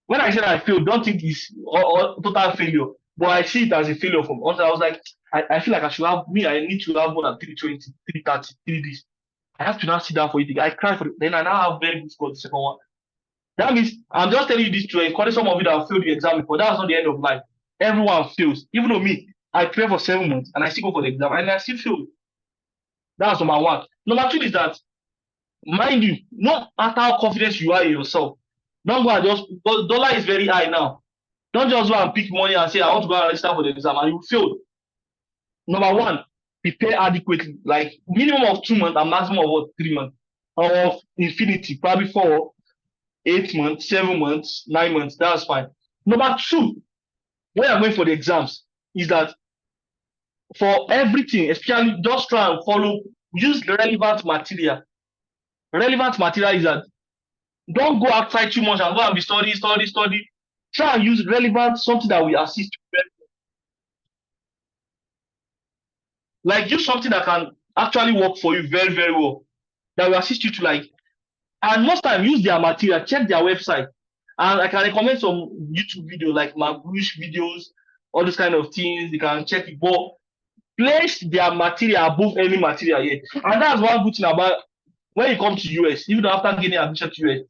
When I said I failed, don't think it's total failure, but I see it as a failure from us. I was like, I feel like I need to have more than 320, 330, 3 days. I have to now sit down for it. I cry for it. Then I now have very good score the second one. That means I'm just telling you this to encourage some of you that have failed the exam before. That's not the end of life. Everyone fails. Even though me, I prepare for 7 months and I still go for the exam and I still fail. That's number one. Number two is that, mind you, no matter how confident you are in yourself, don't go and just, because dollar is very high now. Don't just go and pick money and say, I want to go and register for the exam, and you fail. Number one, prepare adequately, like minimum of 2 months and maximum of 3 months, or of infinity, probably 4, 8 months, 7 months, 9 months. That's fine. Number two, when you're going for the exams, is that for everything, especially just try and use relevant material. Relevant material is that don't go outside too much and go and be study. Try and use relevant, something that will assist you. Like, use something that can actually work for you very, very well, that will assist you to, like, and most time use their material, check their website. And I can recommend some YouTube videos like Magoosh videos, all those kind of things. You can check it. But place their material above any material here. And that's one good thing about when you come to US, even after getting admission to US,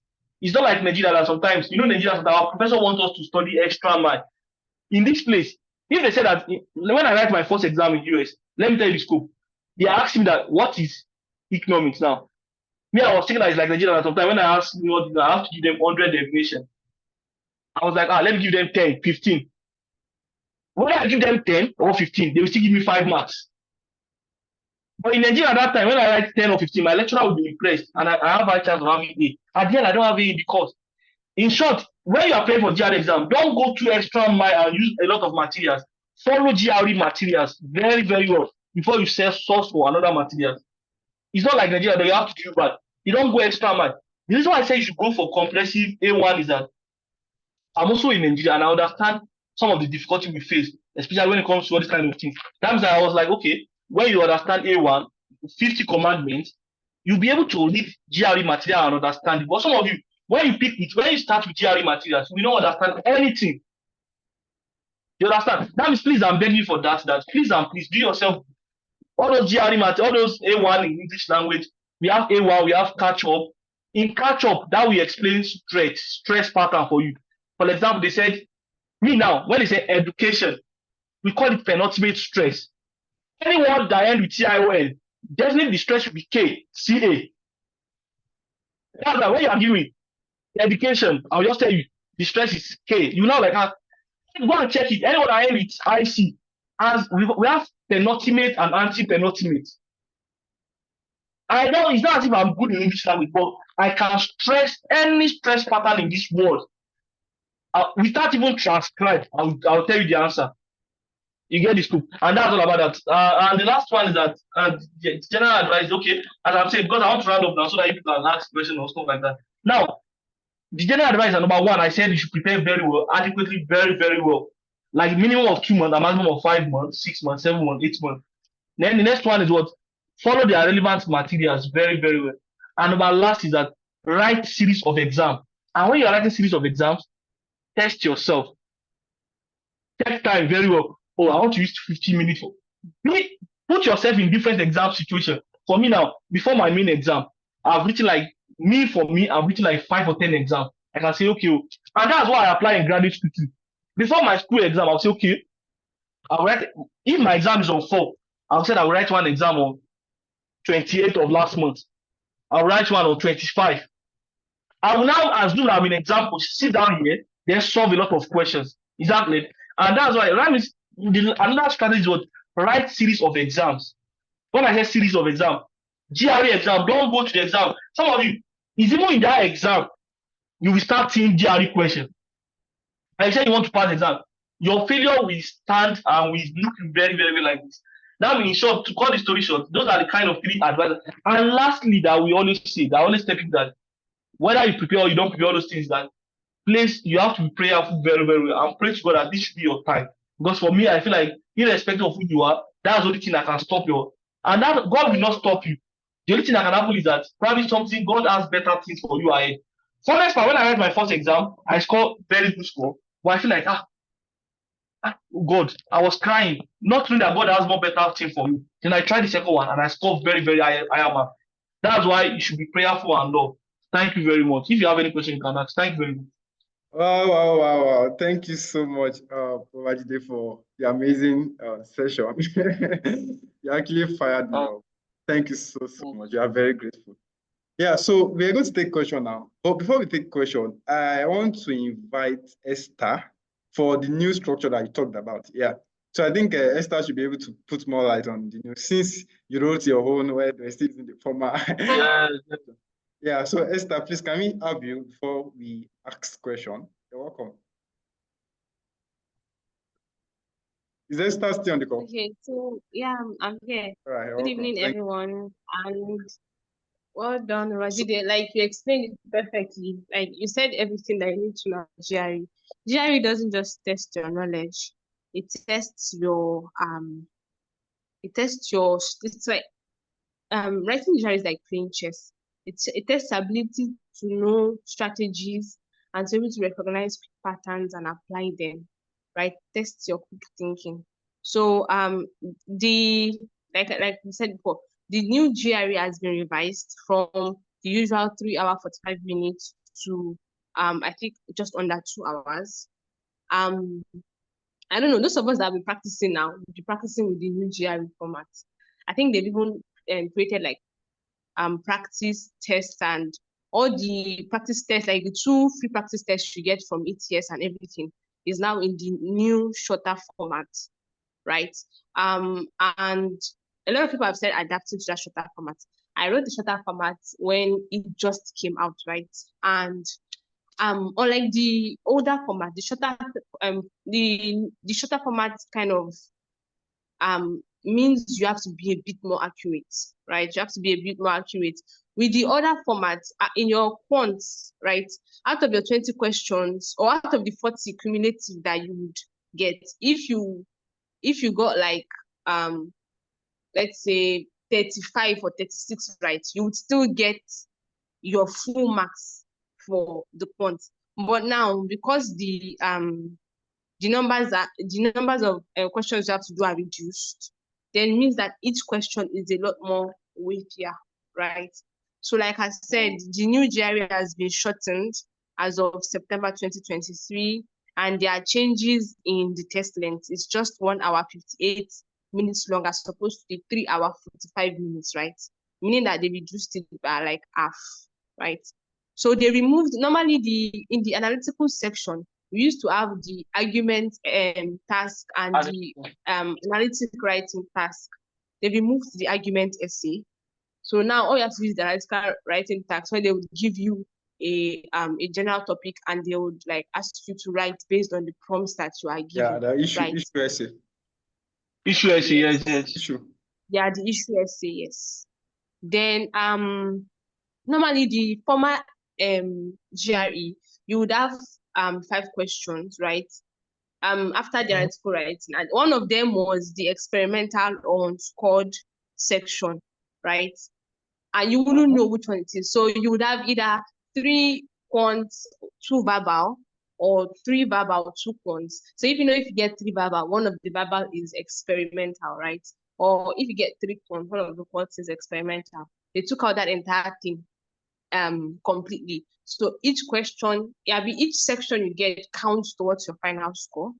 it's not like Nigeria that sometimes, Nigeria, sometimes our professor wants us to study extra mile. In this place, if they say that when I write my first exam in US, let me tell you the scope. They asked me that what is economics now? Me, I was thinking that it's like Nigeria that sometimes when I ask me what I have to give them 100 definition. I was like, let me give them 10, 15. When I give them 10 or 15, they will still give me 5 marks. But in Nigeria at that time, when I write 10 or 15, my lecturer will be impressed and I have a chance of having A. At the end, I don't have A because, in short, when you are playing for GRE exam, don't go too extra mile and use a lot of materials. Follow GRE materials very, very well before you source for another materials. It's not like Nigeria that you have to do bad. You don't go extra mile. The reason why I say you should go for comprehensive A1 is that I'm also in Nigeria and I understand some of the difficulty we face, especially when it comes to all these kind of things. That means I was like, okay, when you understand A1, 50 commandments, you'll be able to read GRE material and understand it. But some of you, when you start with GRE materials, we don't understand anything. You understand? That means please, I'm begging you for that please and please do yourself all those GRE materials, all those A1 in English language. We have A1, we have catch up. In catch up, that will explain stress pattern for you. For example, they said, me now, when they say education, we call it penultimate stress. Any word that ends with TION, definitely the stress should be K, CA. That's like when you are giving education, I'll just tell you the stress is K. You know, like go and check it. Anyone that ends with IC, as we have penultimate and anti-penultimate. I know it's not as if I'm good in English language, but I can stress any stress pattern in this world. Without even transcribe, I'll tell you the answer. You get this scoop, and that's all about that. And the last one is that the general advice. Okay, as I'm saying, because I want to round up now, so that you can ask questions or stuff like that. Now, the general advice number one, I said you should prepare very well, adequately, very, very well, like minimum of 2 months, a maximum of 5 months, 6 months, 7 months, 8 months. Then the next one is what? Follow the relevant materials very, very well. And number last is that write series of exams. And when you're writing series of exams, test yourself. Take time very well. Oh, I want to use 15 minutes. Put yourself in different exam situations. For me now, before my main exam, I've written I've written like 5 or 10 exams. I can say, okay, and that's why I apply in graduate school too. Before my school exam, I'll say, okay, I'll write, if my exam is on 4, I'll say I'll write one exam on 28th of last month. I'll write one on 25. I will now assume I'm in example, sit down here, then solve a lot of questions. Exactly. And that's why another strategy is what? Write series of exams. When I say series of exams, GRE exam, don't go to the exam. Some of you, it's even in that exam, you will start seeing GRE questions. And you say you want to pass the exam. Your failure will stand and will look very, very, very like this. Now, in short, to cut the story short, those are the kind of 3 advices. And lastly, that we always say, that I always tell people that whether you prepare or you don't prepare all those things, that place you have to be prayerful very, very well and pray to God that this should be your time. Because for me, I feel like irrespective of who you are, that's the only thing that can stop you. And that God will not stop you. The only thing that can happen is that probably something God has better things for you ahead. For next time, when I write my first exam, I scored very good score, but I feel like God, I was crying, not knowing that God has more better thing for me. Then I tried the second one and I scored very, very high mark. That's why you should be prayerful and love. Thank you very much. If you have any question, you can ask. Thank you very much. Wow. Thank you so much, Babajide, for the amazing session. You actually fired me up. Thank you so much. You are very grateful. Yeah, so we're going to take question now. But before we take question, I want to invite Esther for the new structure that you talked about. Yeah. So I think Esther should be able to put more light on the new, since you wrote your own where they're still in the former. Yeah, so Esther, please, can we have you before we ask question? You're welcome. Is Esther still on the call? Okay, so yeah, I'm here. All right, Good evening, everyone, and well done, Rajide. Like you explained it perfectly. Like you said everything that you need to know about GRE. GRE doesn't just test your knowledge; it tests your It's like writing GRE is like playing chess. It tests ability to know strategies and to be able to recognize patterns and apply them. Right? Tests your quick thinking. So the like we said before, the new GRE has been revised from the usual 3 hour 45 minutes to I think just under 2 hours. I don't know, those of us that have been practicing now will be practicing with the new GRE format. I think they've even created like practice tests and all the practice tests, like the 2 free practice tests you get from ETS and everything is now in the new shorter format, right? And a lot of people have said adapting to that shorter format. I wrote the shorter format when it just came out, right? And unlike the older format, the shorter format kind of means you have to be a bit more accurate, right? You have to be a bit more accurate. With the other formats, in your quants, right, out of your 20 questions or out of the 40 cumulative that you would get, if you got like, let's say 35 or 36 right, you would still get your full marks for the quants. But now, because the numbers of questions you have to do are reduced, then means that each question is a lot more weightier, right? So like I said, the new GRE has been shortened as of September 2023, and there are changes in the test length. It's just 1 hour 58 minutes long as opposed to the 3 hour 45 minutes, right? Meaning that they reduced it by like half, right? So they removed, normally in the analytical section, we used to have the argument task and the analytic writing task. They removed the argument essay. So now all you have to do is the analytical writing task, where they would give you a general topic and they would like ask you to write based on the prompts that you are given. Yeah, the issue, right? issue essay. Issue essay, yes. Issue. Yeah, the issue essay, yes. Then normally the former GRE, you would have 5 questions, right? After the article writing, and one of them was the experimental or unscored section, right? And you wouldn't know which one it is. So you would have either 3 quants, 2 verbal, or 3 verbal, 2 quants. So if you get 3 verbal, one of the verbal is experimental, right? Or if you get 3 quants, one of the quants is experimental. They took out that entire thing completely. So each question, each section you get counts towards your final score.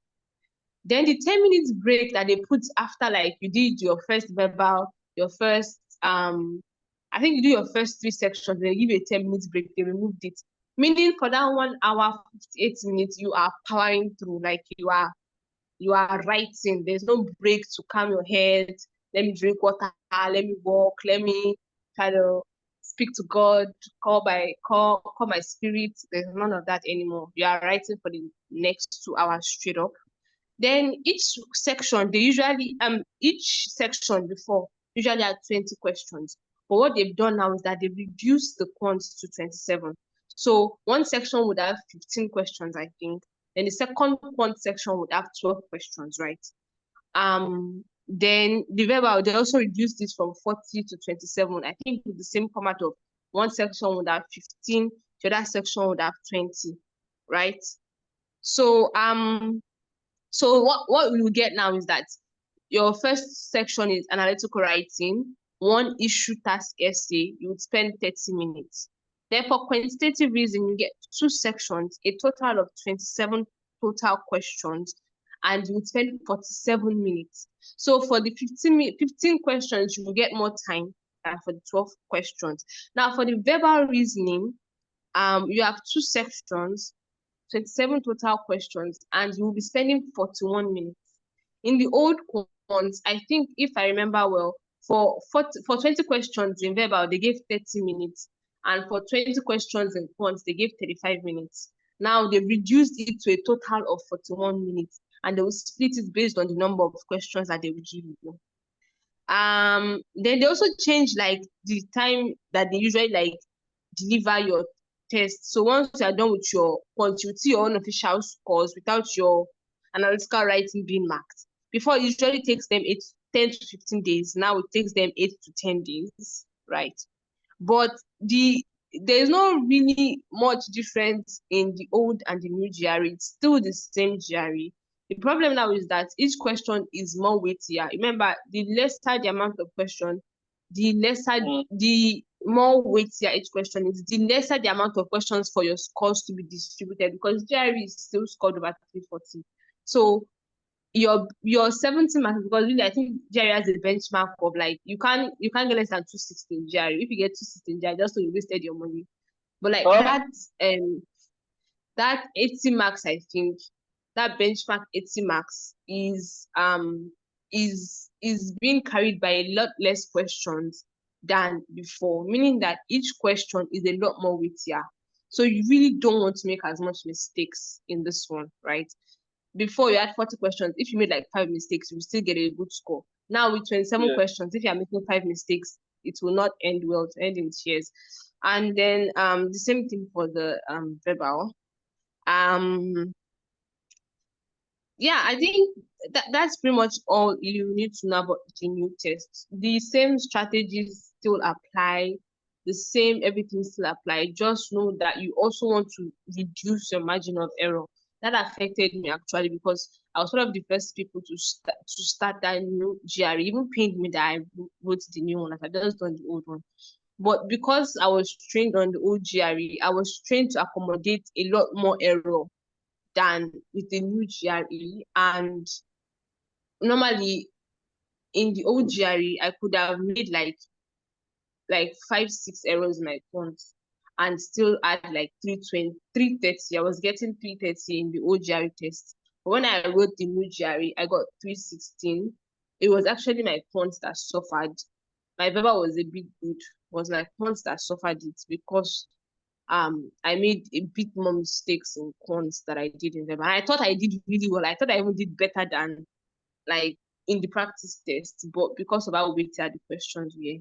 Then the 10 minutes break that they put after, like you did your first verbal, your first, I think you do your first 3 sections, they give you a 10 minutes break, they removed it. Meaning for that 1 hour, 58 minutes, you are powering through, like you are writing. There's no break to calm your head. Let me drink water, let me walk, let me try to speak to God, call my spirit. There's none of that anymore. You are writing for the next 2 hours straight up. Then each section, each section before usually had 20 questions. But what they've done now is that they've reduced the quants to 27. So one section would have 15 questions, I think. Then the second quant section would have 12 questions, right? Then the verbal, they also reduced this from 40 to 27. I think with the same format of one section would have 15, the other section would have 20, right? So so what we will get now is that your first section is analytical writing, 1 issue task essay, you would spend 30 minutes. Then for quantitative reasoning, you get 2 sections, a total of 27 total questions, and you would spend 47 minutes. So for the 15 questions, you will get more time than for the 12 questions. Now for the verbal reasoning, you have 2 sections, 27 total questions, and you will be spending 41 minutes. In the old ones, I think if I remember well, for 20 questions in verbal, they gave 30 minutes. And for 20 questions in quants, they gave 35 minutes. Now they've reduced it to a total of 41 minutes, and they will split it based on the number of questions that they will give you. Then they also changed like the time that they usually like deliver your test. So once you are done with your quant, you will see your own official scores without your analytical writing being marked. Before, it usually takes them 10 to 15 days. Now it takes them 8 to 10 days, right? But there's no really much difference in the old and the new GRE. It's still the same GRE. The problem now is that each question is more weightier. Remember, the lesser the amount of question, the lesser the more weightier each question is, the lesser the amount of questions for your scores to be distributed, because GRE is still scored over 340. So your 70 marks, because really I think GRE has a benchmark of like you can't get less than 260 in GRE. If you get 260 in GRE, just so you wasted your money. But like that 80 marks, I think that benchmark 80 marks is being carried by a lot less questions than before, meaning that each question is a lot more weightier. So you really don't want to make as much mistakes in this one, right? Before you had 40 questions, if you made like 5 mistakes, you will still get a good score. Now with 27 questions, if you are making 5 mistakes, it will not end well, to end in tears. And then the same thing for the verbal. Yeah, I think that's pretty much all you need to know about the new test. The same strategies still apply, the same everything still apply. Just know that you also want to reduce your margin of error. That affected me actually, because I was one of the first people to start that new GRE. Even pained me that I wrote the new one, as I just done the old one. But because I was trained on the old GRE, I was trained to accommodate a lot more error than with the new GRE. And normally in the old GRE, I could have made like 5-6 errors in my points and still add like 320, 330. I was getting 330 in the old GRE test. But when I wrote the new GRE, I got 316. It was actually my points that suffered. My verbal was a bit good. It was my points that suffered it, because I made a bit more mistakes in quants that I did in them. And I thought I did really well. I thought I even did better than like in the practice test, but because of how weighted the questions were,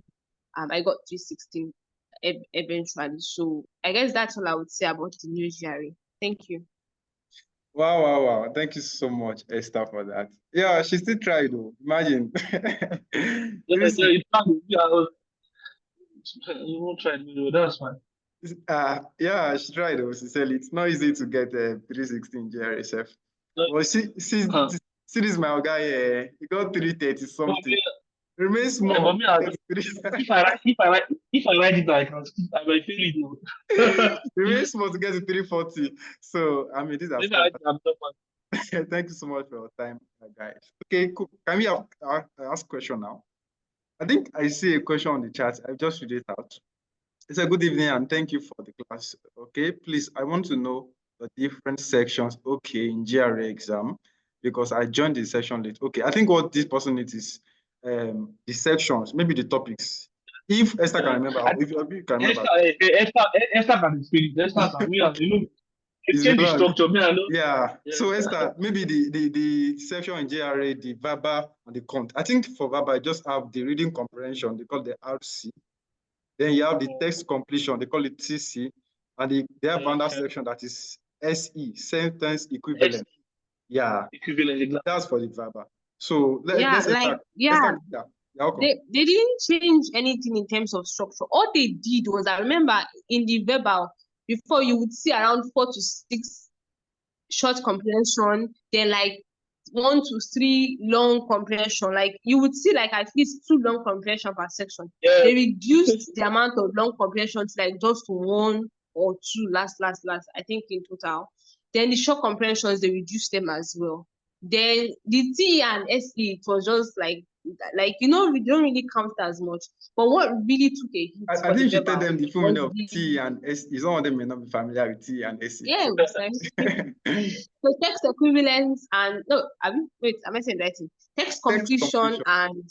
I got 316 eventually. So I guess that's all I would say about the new GRE. Thank you. Wow. Thank you so much, Esther, for that. Yeah, she still tried though. Imagine. You won't try to, that's fine. Yeah, she tried though. She said it's not easy to get 316 GRE chef. Well, see this my guy here. He got 330 something. Remains small. If I write it, I can skip. I might fail it now. Remains small to get to 340. So I mean, these are stuff. Thank you so much for your time, guys. Okay, cool. Can we ask question now? I think I see a question on the chat. I just read it out. It's a good evening and thank you for the class. Okay, please, I want to know the different sections, okay, in GRE exam, because I joined the section late. Okay, I think what this person needs is the sections, maybe the topics. If Esther can remember, if you can remember. Esther can explain it. Esther can, change the structure. Yeah. So Esther, maybe the section in GRE, the verbal and the cont. I think for verbal, I just have the reading comprehension, they call the RC. Then you have the text completion, they call it TC, and they have another section that is SE, sentence equivalent. Yeah, equivalent. That's for the verbal. So they didn't change anything in terms of structure. All they did was, I remember in the verbal, before you would see around 4 to 6 short comprehension, then like 1 to 3 long comprehension. Like you would see like at least 2 long comprehension per section. Yeah. They reduced the amount of long comprehension to like just 1 or 2 last, I think in total. Then the short comprehensions, they reduced them as well. Then the T and SE, it was just like we don't really count as much. But what really took a hit, I think you tell them the full meaning of T and SE. Some of them may not be familiar with T and SE. Yeah, so text equivalence and am I saying writing? Text completion and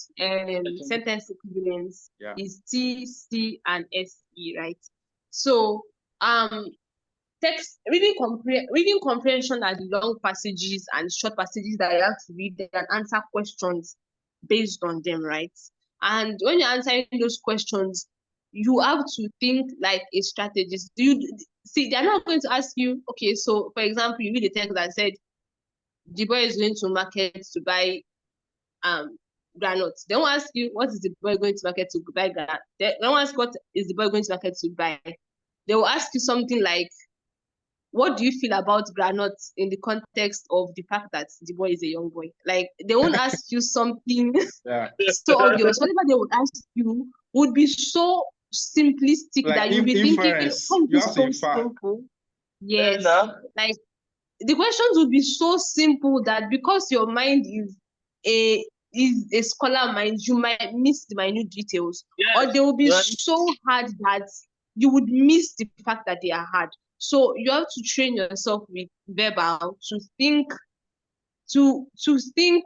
sentence equivalence is T, C, and SE, right? So text reading comprehension are the long passages and short passages that you have to read and answer questions based on them, right? And when you're answering those questions, you have to think like a strategist. They're not going to ask you, okay, so for example, you read a text that said the boy is going to market to buy granules. They won't ask you what is the boy going to market to buy granules. They won't ask what is the boy going to market to buy. They will ask you something like, what do you feel about granuts in the context of the fact that the boy is a young boy? Like, they won't ask you something Yeah. so obvious. Whatever they would ask you would be so simplistic Like that you'll be thinking, inference. "How is You this have to so infer. simple?" Yes. Nah. Like, the questions would be so simple that because your mind is a scholar mind, you might miss the minute details, or Yes. they will be Right. so hard that you would miss the fact that they are hard. So you have to train yourself with verbal to think, to think.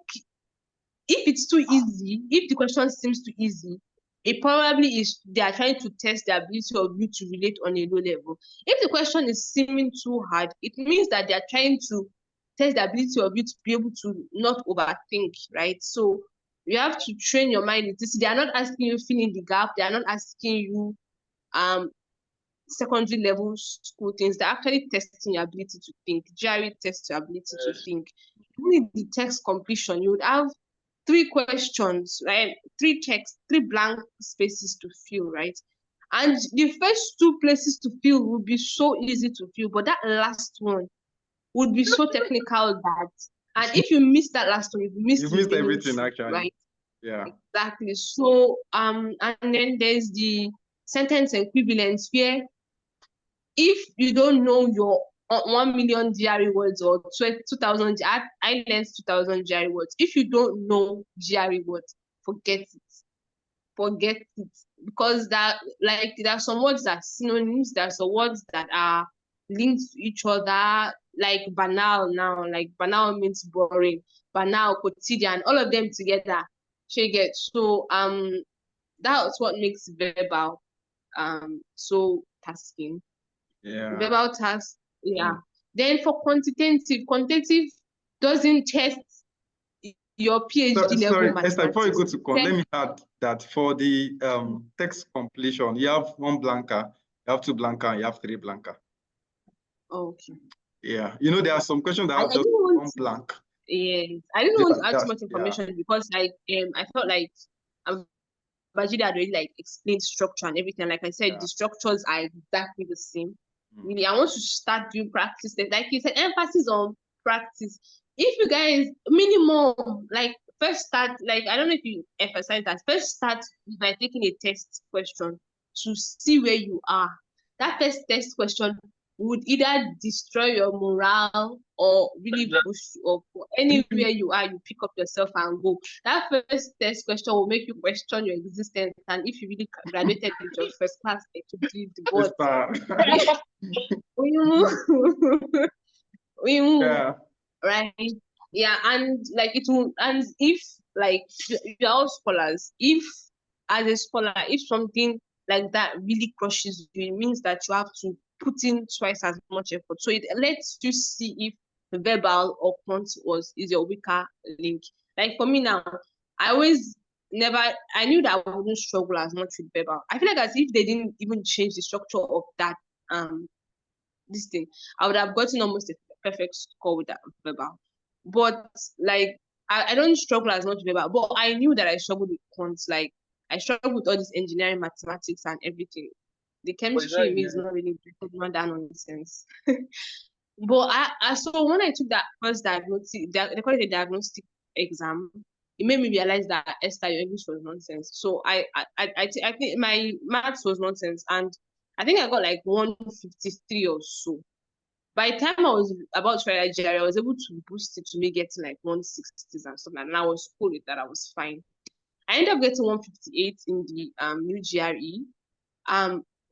If it's too easy, if the question seems too easy, it probably is they are trying to test the ability of you to relate on a low level. If the question is seeming too hard, it means that they are trying to test the ability of you to be able to not overthink, right? So you have to train your mind with this. They are not asking you fill in the gap. They are not asking you secondary level school things. They're actually testing your ability to think. GRE tests your ability to think. Even in the text completion, you would have 3 questions, right? 3 checks, 3 blank spaces to fill, right? And the first 2 places to fill would be so easy to fill, but that last one would be so technical that, and if you miss that last one, you've missed You've missed the remaining everything 2, actually. right? Yeah. Exactly. So and then there's the sentence equivalence, where if you don't know your 1 million GRE words or 2,000, I learned 2,000 GRE words. If you don't know GRE words, forget it. Forget it. Because that, like, there are some words that are synonyms, there are some words that are linked to each other, like banal now. Like, banal means boring, banal, quotidian, all of them together. So that's what makes verbal so tasking. Yeah. Verbal tasks, yeah. Then for quantitative doesn't test your PhD Sorry, level Esther, before you go mathematics. to con, let me add that for the text completion, you have 1 blanker, you have 2 blanker, you have 3 blanker. Okay. Yeah. You know, there are some questions that I have just didn't want 1 blank. yes, I didn't want to add too much Yeah. information because, like, I felt like Bajida had already, like, explained structure and everything. Like I said, Yeah. the structures are exactly the same. Mm. Really, I want to start doing practice. Like you said, emphasis on practice. If you guys minimum, like, first start, like, I don't know if you emphasize that, first start by taking a test question to see where you are. That first test question would either destroy your morale or really push you up. Anywhere you are, you pick up yourself and go. That first test question will make you question your existence. And if you really graduated with your first class, it would be the board. Yeah. Right? Yeah, and like it will, and if, like, you're all scholars, if as a scholar, if something like that really crushes you, it means that you have to put in twice as much effort. So it lets you see if the verbal or quant is your weaker link. Like for me now, I knew that I wouldn't struggle as much with verbal. I feel like as if they didn't even change the structure of that this thing, I would have gotten almost a perfect score with that verbal. But like I don't struggle as much with verbal, but I knew that I struggled with quants. Like I struggled with all this engineering, mathematics, and everything. The chemistry in me is not really not that nonsense. But I so when I took that first diagnostic, they call it a diagnostic exam, it made me realize that Esther, your English was nonsense. So I think my maths was nonsense, and I think I got like 153 or so. By the time I was about to write GRE, I was able to boost it to me getting like 160s and stuff, and I was cool with that. I was fine. I ended up getting 158 in the new GRE.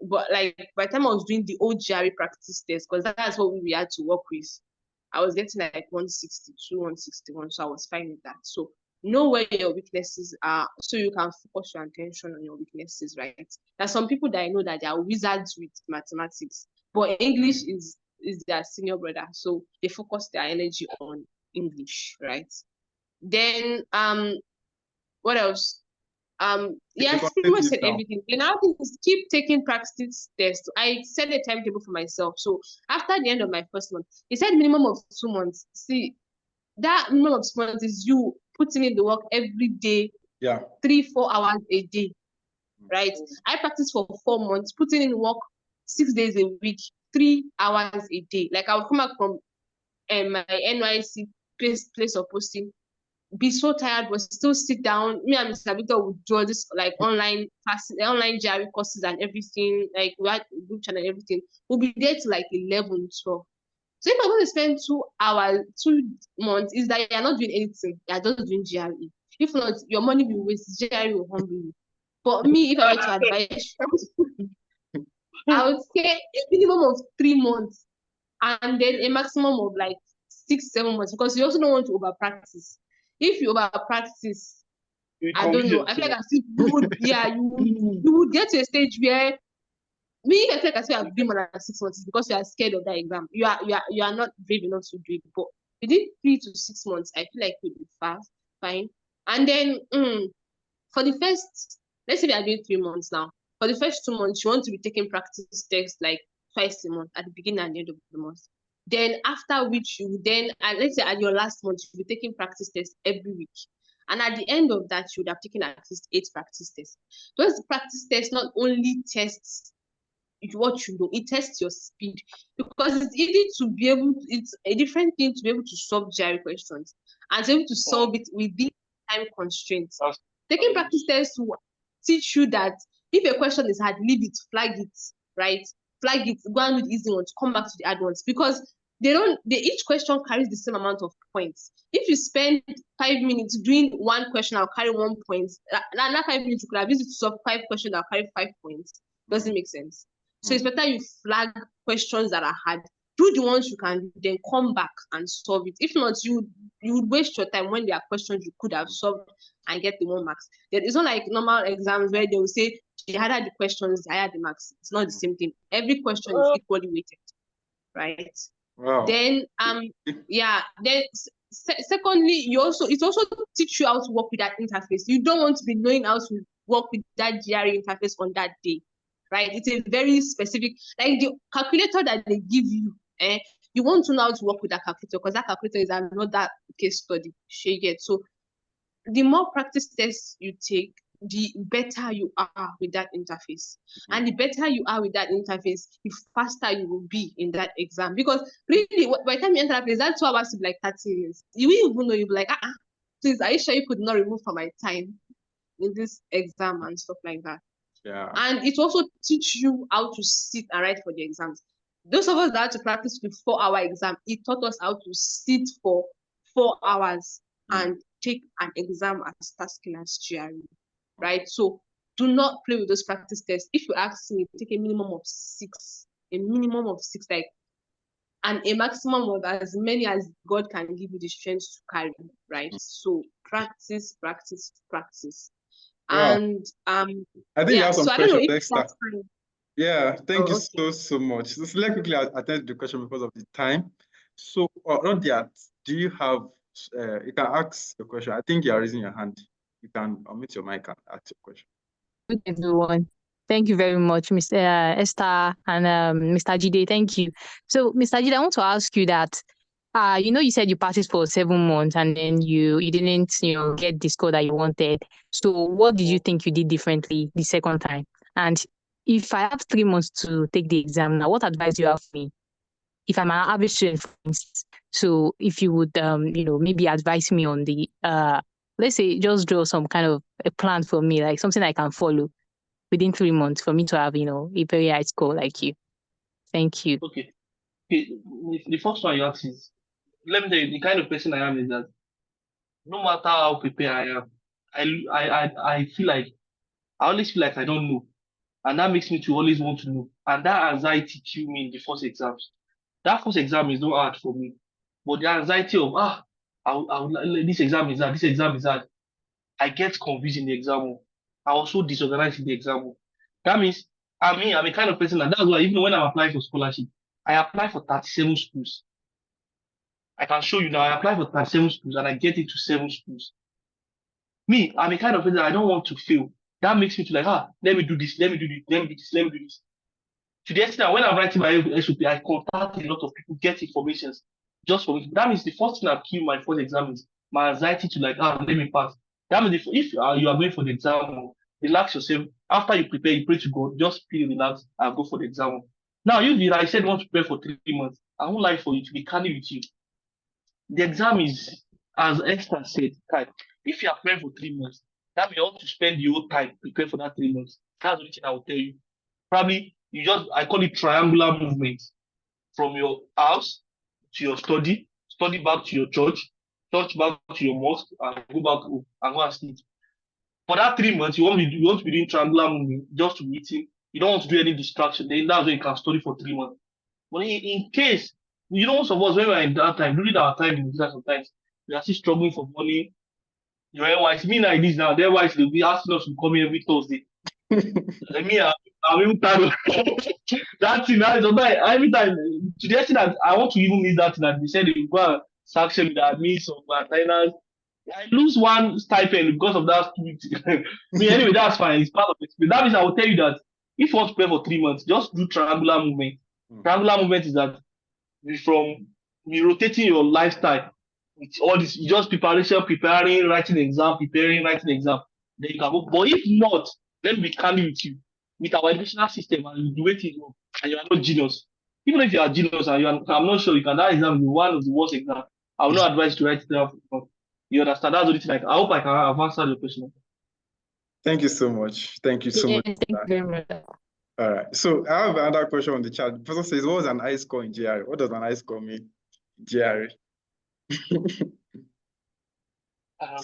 But like by the time I was doing the old GRE practice test, because that's what we had to work with, I was getting like 162, 161, so I was fine with that. So know where your weaknesses are so you can focus your attention on your weaknesses, right? There's some people that I know that they are wizards with mathematics, but English is their senior brother, so they focus their energy on English, right? Then what else? Yeah, I pretty much said everything. And now is keep taking practice tests. I set a timetable for myself. So after the end of my first month, he said minimum of 2 months. See, that minimum of 2 months is you putting in the work every day, 3-4 hours a day, right? I practiced for 4 months, putting in work 6 days a week, 3 hours a day. Like I would come back from my NYC place of posting, be so tired, but still sit down. Me and Mr. Victor would do all this like online classes, online GRE courses and everything. Like we had group channel and everything. We'll be there to like 11, 12. So if I'm going to spend 2 hours, 2 months, is that you're not doing anything. You're just doing GRE. If not, your money will waste. GRE will humble you. But me, if I were to advise, I would say a minimum of 3 months and then a maximum of like 6, 7 months, because you also don't want to over practice. If you over practice, I don't know. I feel like you would, yeah, you would get to a stage where I feel like I still have been more than 6 months because you are scared of that exam. You are not brave enough to do it. But within 3 to 6 months, I feel like you'll be fine. And then for the first, let's say we are doing 3 months now. For the first 2 months, you want to be taking practice tests like twice a month at the beginning and the end of the month. Then after which you then, let's say at your last month, you'll be taking practice tests every week. And at the end of that, you would have taken at least 8 practice tests. Those practice tests not only tests what you know, it tests your speed, because it's easy to be able to, it's a different thing to be able to solve GRE questions and to be able to solve it within time constraints. Taking practice tests will teach you that if a question is hard, leave it, flag it, right? Flag it, go on with the easy ones, come back to the hard ones, because each question carries the same amount of points. If you spend 5 minutes doing one question, I'll carry 1 point. That 5 minutes you could have used it to solve 5 questions, I'll carry 5 points. Doesn't make sense. So it's better you flag questions that are hard, do the ones you can, then come back and solve it. If not, you would waste your time when there are questions you could have solved and get the 1 marks. It's not like normal exams where they will say the harder the questions, the higher the marks. It's not the same thing. Every question is equally weighted, right? Wow. Then then secondly, it also teach you how to work with that interface. You don't want to be knowing how to work with that GRE interface on that day, right? It's a very specific, like the calculator that they give you, you want to know how to work with that calculator, because that calculator is another case study. So the more practice tests you take, the better you are with that interface. And the better you are with that interface, the faster you will be in that exam. Because really, by the time you enter that place, that 2 hours will be like 30 minutes. You will even know, you'll be like, please, are you sure you could not remove from my time in this exam and stuff like that? Yeah. And it also teach you how to sit and write for the exams. Those of us that had to practice with 4-hour exam, it taught us how to sit for 4 hours and take an exam as tasking as GRE, right? So do not play with those practice tests. If you ask me, take a minimum of 6, like, and a maximum of as many as God can give you the strength to carry, right? So practice. Wow. And I think you have some so I don't know questions if extra. that's fine. Yeah, thank you Okay. so much. So let's quickly attend the question because of the time. So on that, do you have you can ask the question. I think you are raising your hand. You can unmute your mic and ask your question. Good everyone. Thank you very much, Mr. Esther and Mr. Jide. Thank you. So, Mr. Jide, I want to ask you that you said you practiced for 7 months and then you didn't, get the score that you wanted. So what did you think you did differently the second time? And if I have 3 months to take the exam now, what advice do you have for me? If I'm an average student, for instance. So if you would, maybe advise me on the, let's say, just draw some kind of a plan for me, like something I can follow within 3 months for me to have, a very high score like you. Thank you. Okay. The first one you asked is, let me tell you, the kind of person I am is that no matter how prepared I am, I feel like, I always feel like I don't know. And that makes me to always want to know. And that anxiety killed me in the first exams. That first exam is not hard for me. But the anxiety of, this exam is hard, this exam is hard. I get confused in the exam hall. I was so disorganized in the exam hall. That means, I'm a kind of person, and that's why even when I'm applying for scholarship, I apply for 37 schools. I can show you now, I apply for 37 schools and I get into 7 schools. Me, I'm a kind of person that I don't want to fail. That makes me to like, let me do this, let me do this, let me do this, let me do this. To the extent that when I'm writing my SOP, I contact a lot of people, get information just for me. That means the first thing that killed my first exam is my anxiety to like, let me pass. That means if you are going for the exam, relax yourself. After you prepare, you pray to God, just feel relaxed and go for the exam. Now, you, like I said, want to prepare for 3 months. I won't lie for you to be candid with you. The exam is, as Esther said, time. If you are preparing for 3 months, that means you want to spend the whole time preparing for that 3 months. That's the only thing I will tell you. Probably, I call it triangular movement from your house to your study back to your church back to your mosque, and go back home and go and sleep. For that 3 months, you want to be doing triangular movement just to be eating. You don't want to do any distraction. Then that's when you can study for 3 months. But in case, most of us, when we're in that time, during our time in Nigeria sometimes, we are still struggling for money. Your NYC, me like this now, the NYC, they'll be asking us to come here every Thursday. I mean, I'm even tired of that thing. Every time, to the extent that I want to even miss that thing, that they said they will go and sanction with the admins of maintenance. I lose one stipend because of that stupid. Me, anyway, that's fine. It's part of it. But that means I will tell you that if you want to play for 3 months, just do triangular movement. Triangular movement is that from rotating your lifestyle with all this, you just preparing, writing exam, preparing, writing exam. Then you can go. But if not, let me be candid with you. With our educational system and the way things work, and you are not genius. Even if you are genius and I'm not sure you can, that exam will be one of the worst exams. I will not advise you to write it down. You understand? That's the only thing. I hope I can have answered your question. Thank you so much. Thank you so much. Thank you very much. All right. So I have another question on the chat. The person says, what was an I score in GRE? What does an I score mean in GRE?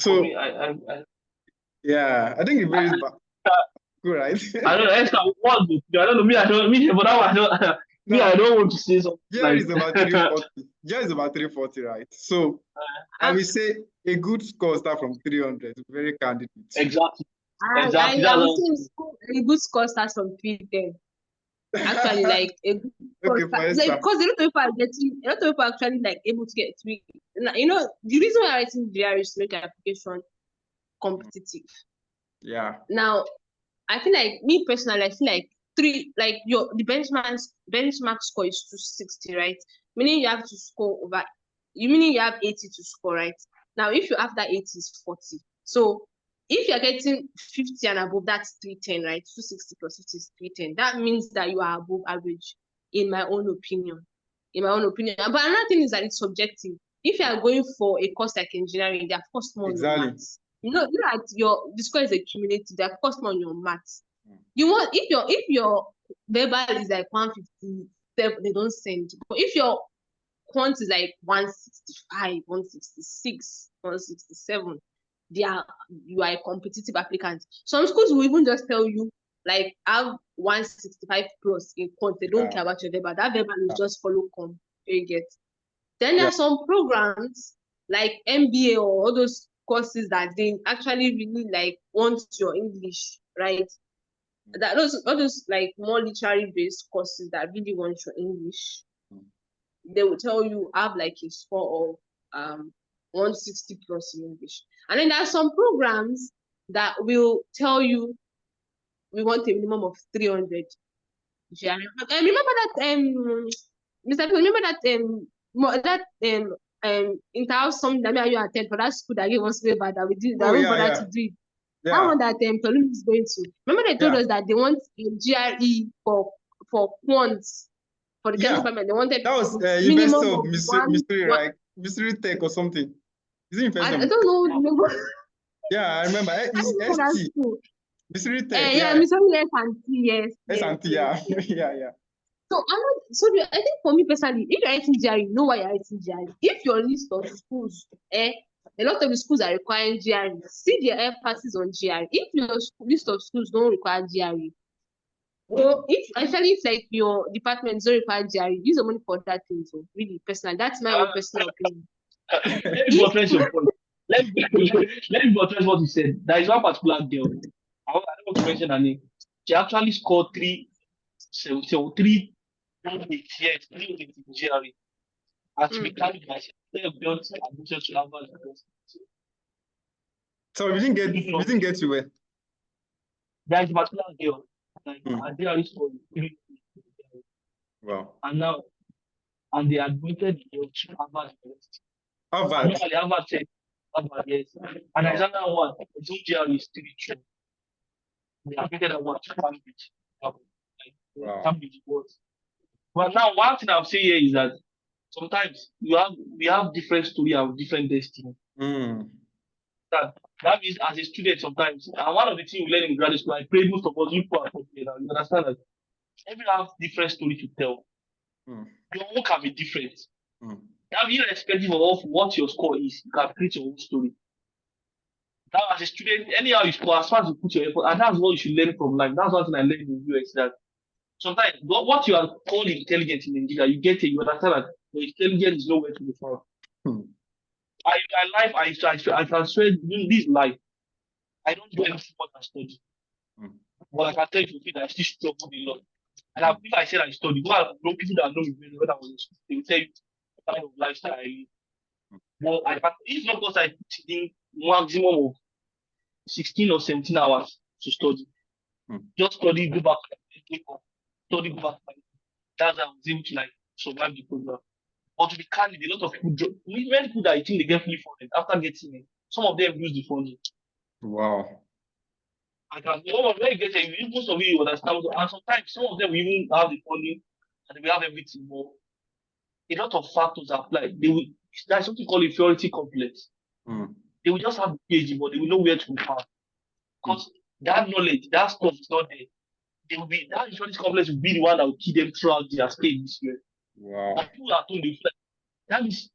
For me, yeah, I think it varies. Good, right? I don't know. Esther, I don't know. Me, but I don't. Me, I don't want to say something. GRE is about 340. GRE is about 340, right? So I will say a good score start from 300. Very candid. Exactly. Exactly. I would say a good score starts from 310. Actually, like a good score because a lot of people are actually like able to get 3. You know, the reason why I writing GRE is to make an application competitive. Yeah. Now, I feel like me personally, I feel like 3, like the benchmark score is 260, right? Meaning you have to score over. Meaning you have 80 to score, right? Now, if you have that 80 is 40. So if you're getting 50 and above, that's 310, right? 260 plus 50 is 310. That means that you are above average, in my own opinion. But another thing is that it's subjective. If you are going for a course like engineering, they are first more on maths. You know that the score is accumulated. They are first more on your maths. You want if your verbal is like 157, they don't send. But if your quant is like 165, 166, 167, you are a competitive applicant. Some schools will even just tell you like have 165 plus in quant. They don't care about your verbal. That verbal is just follow com. You get. Then there are some programs like MBA or all those courses that they actually really like want your English, right? That all those like more literary based courses that really want your English. They will tell you have like a score of 160 plus in English. And then there are some programs that will tell you we want a minimum of 300. Remember that Mr. P, remember that inter-house something that you attend for that school that gave us paper that we did that we bother to do it. That one that Tolu is going to. Remember they told us that they want a GRE for quants. For the chemistry department, they wanted that was University of Missouri, right? Missouri Tech or something. Is it I don't know. Yeah, I remember. ST. Missouri Tech. Missouri S&T, yes. S&T, yeah. yeah. So I think for me personally, if you're writing GRE, you know why you're writing GRE. If your list of schools, a lot of the schools are requiring GRE, see their emphasis on GRE. If your list of schools don't require GRE, or if like your department don't require GRE, use the money for that thing. So really personal, that's my own personal opinion. Let me buttress your point. Let me buttress what you said. There is one particular girl. I don't want to mention her name. She actually scored 3 yes, 3 in GRE. As we carried myself, they have built admission to Harvard. So we didn't get to where? There is a particular girl. Like GRE scored 3. Wow. And they admitted the girl to Harvard University. Harvard. Normally, Harvard said Harvard, yes. And there's another one. The GRE is 3. They admitted that one to Cambridge. Cambridge was But now, one thing I'm saying here is that sometimes we have different story and different destiny. Mm. That means as a student sometimes, and one of the things we learn in graduate school, I pray most of us you put now. You understand that everyone has different story to tell. Mm. Your own can be different. Mm. Now, irrespective of what your score is, you can create your own story. Now, as a student, anyhow you score, as far as you put your effort, and that's what you should learn from life. That's one thing I learned in the US that sometimes what you are called intelligent in Nigeria, you get it, you understand that your intelligence is nowhere to be found. Mm. My life, I can swear, in this life, I don't do anything more than study. Mm. But I can tell you that I still struggle a lot. And if I said I study, go and know people that know me very well when I was in school, they will tell you the kind of lifestyle I live. But I can, if not because I put in maximum of 16 or 17 hours to study. Mm. Just study, go back, wake up, study, go back. That's how I was able to like survive the program. But to be candid, a lot of people, many people that I think they get fully funded after getting it, some of them use the funding. Wow. I can when you get it, most of you understand. And sometimes some of them will even have the funding and they will have everything more. A lot of factors apply. There's something called inferiority complex. Mm. They will just have the PhD, but they will know where to go. Because that knowledge, that stuff is not there. They will be that inferiority complex will be the one that will keep them throughout their stay this year. Wow. But people are told they that is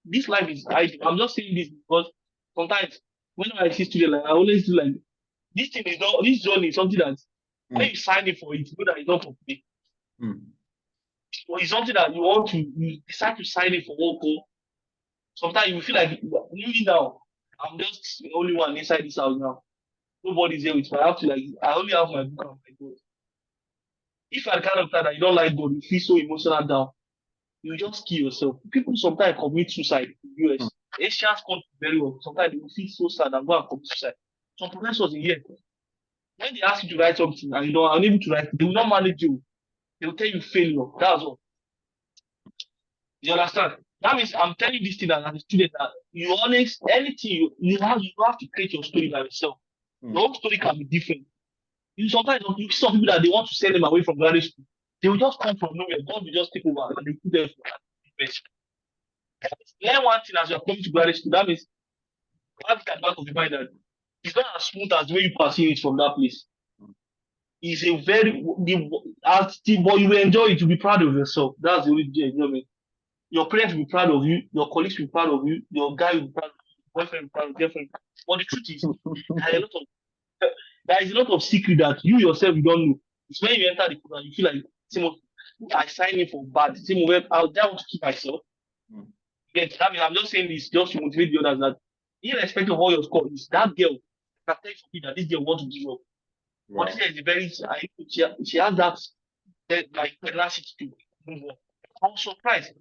this life is ideal. I'm just saying this because sometimes whenever I see students, like I always do like this thing is not this journey is something that when you sign it for it, you know that it's not for free. Mm. Or it's something that you decide to sign it for one goal. Sometimes you feel like really now, I'm just the only one inside this house now. Nobody's here with me. I have to I only have my book and my God. If you're the kind of guy that you don't like God, you feel so emotional down, you just kill yourself. People sometimes commit suicide in the US. Asians come very well. Sometimes they will feel so sad and go and commit suicide. Some professors in here, when they ask you to write something and you are unable to write, they will not manage you. They will tell you failure. That's all. You understand? That means I'm telling you this thing as a student that you always anything you have to create your story by yourself. Your own story can be different. Sometimes you see some people that they want to send them away from graduate school. They will just come from nowhere. God will just take over and they put them for learn one thing as you're coming to graduate school. That means have it at the back of your mind that it's not as smooth as the way you perceive it from that place. It's a very but you will enjoy it. You'll be proud of yourself. That's the only enjoyment. Your parents will be proud of you. Your colleagues will be proud of you. Your guy will be proud of you. Boyfriend will be proud of you. Girlfriend. But the truth is, there is a lot of secret that you yourself you don't know. It's when you enter the program, you feel like, I signed in for bad. I want to keep myself. Yes, that means I'm just saying this just to motivate the others that irrespective of what your score is, that girl can tell you that this girl wants to give up. Wow. But this girl is a very she has that like tenacity to move on. I was surprised.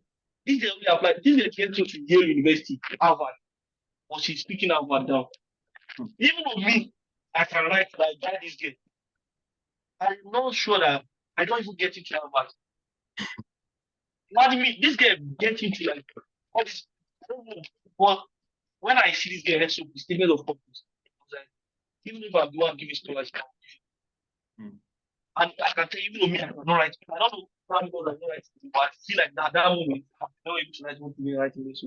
This girl only applied. This girl came to Yale University, Harvard, but she's speaking Harvard now. Even with me, I can write like that. This girl, I'm not sure that I don't even get into Harvard. Imagine me, this girl get into like all this. I don't know. But when I see this girl, so the statement of purpose, I was like, even if I'm the one giving scholarship, and I can tell you, even though me, I cannot write. I don't know how because I don't write, but I feel like that moment, I'm not able to write what to write in this.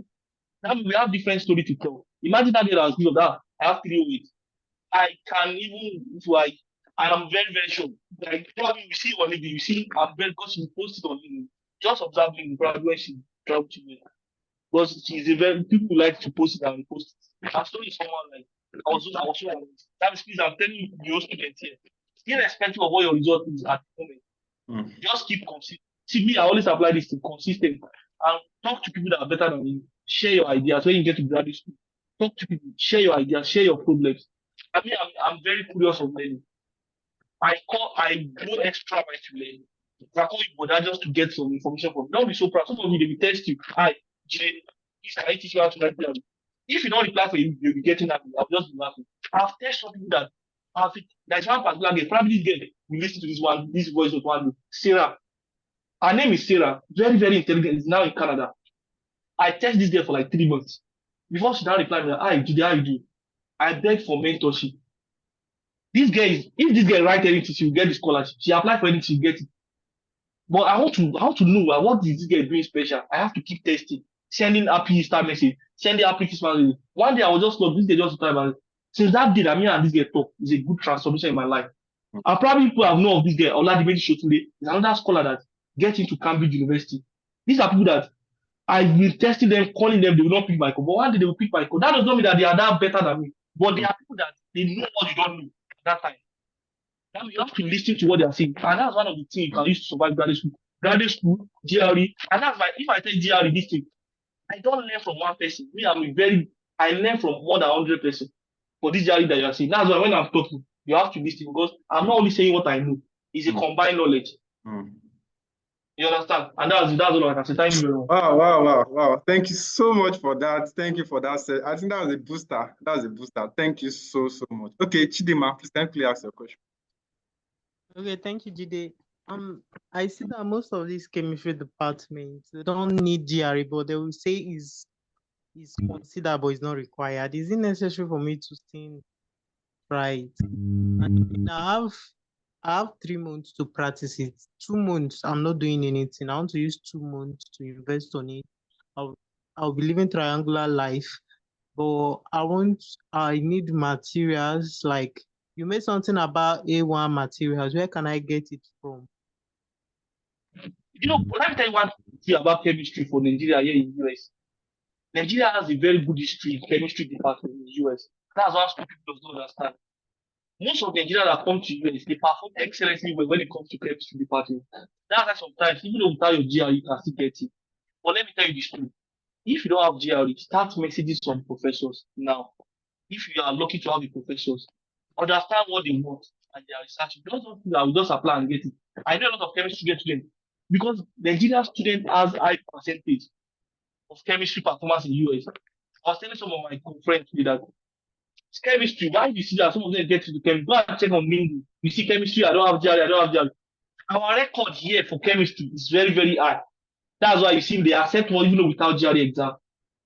Now we have different story to tell. Imagine that girl has that. I have 3 weeks. I can even if and I'm very, very sure. Like probably you see on it, you see I'm very because she posted on it. Just observing probably when she traveled to me. Because she's a very people like to post it and repost it. I told someone like I was so that means I'm telling you your students here. Irrespective of what your result is at the moment, just keep consistent. See me, I always apply this to consistent and talk to people that are better than you. Share your ideas when you get to graduate school. Talk to people, share your ideas, share your problems. I mean, I'm very curious of learning. I go extra by to learn. I call you brother just to get some information from you. Don't be so proud. Some of you they will test you. Hi, Jay, please can I teach you how to write down? If you don't reply for you, you'll be getting that. I'll just be laughing. I've tested some people that there's one particular girl, probably this girl, you listen to this voice of one, Sarah. Her name is Sarah, very, very intelligent, is now in Canada. I test this girl for like 3 months. Before she now replied me, hi, Judy, how you do? I begged for mentorship. This girl if this girl write anything, she will get the scholarship. She apply for anything, she will get it. But I want to know what is this guy doing special. I have to keep testing, sending happy Easter message, sending happy Christmas message. One day I was just look, this guy just time, and since that day that me and this guy talk is a good transformation in my life. And probably people have known of this guy. Oladimeji Shotunde is another scholar that gets into Cambridge University. These are people that I've been testing them, calling them, they will not pick my call. But one day they will pick my call. That does not mean that they are that better than me. But they are people that they know what you don't know at that time. Now you have to listen to what they are saying. And that's one of the things you can use to survive graduate school. Graduate school, GRE. And that's why if I take GRE this thing, I don't learn from one person. I learn from more than 100% for this GRE that you are saying. That's why when I'm talking, you have to listen because I'm not only saying what I know, it's a combined knowledge. You understand? And that's all I can say. Thank you very much. Wow. Thank you so much for that. Thank you for that. I think that was a booster. Thank you so much. Okay, Chidima, please can you ask your question? Okay, thank you, Jide. I see that most of these chemistry departments, they don't need GRE, but they will say is considered but is not required. Is it necessary for me to still try it? And I have 3 months to practice it. 2 months, I'm not doing anything. I want to use 2 months to invest on it. I'll be living triangular life, but I need materials. Like you made something about A1 materials. Where can I get it from? You know, let me tell you one thing about chemistry for Nigeria here in the US. Nigeria has a very good history in chemistry department in the US. That's what people don't understand. Most of Nigeria that come to US, they perform excellently well when it comes to chemistry department. That's why sometimes, even though without your GRE, you can still get it. But let me tell you this truth. If you don't have GRE, start messaging some professors now. If you are lucky to have the professors, understand what they want and they are researching. Don't think that I will just apply and get it. I know a lot of chemistry students because Nigeria student has high percentage of chemistry performance in US. I was telling some of my friends today that it's chemistry. Why do you see that some of them get into chemistry? Go and check on Mingo. You see chemistry, I don't have GRE, I don't have GRE. Our record here for chemistry is very, very high. That's why you see they accept one even without GRE exam.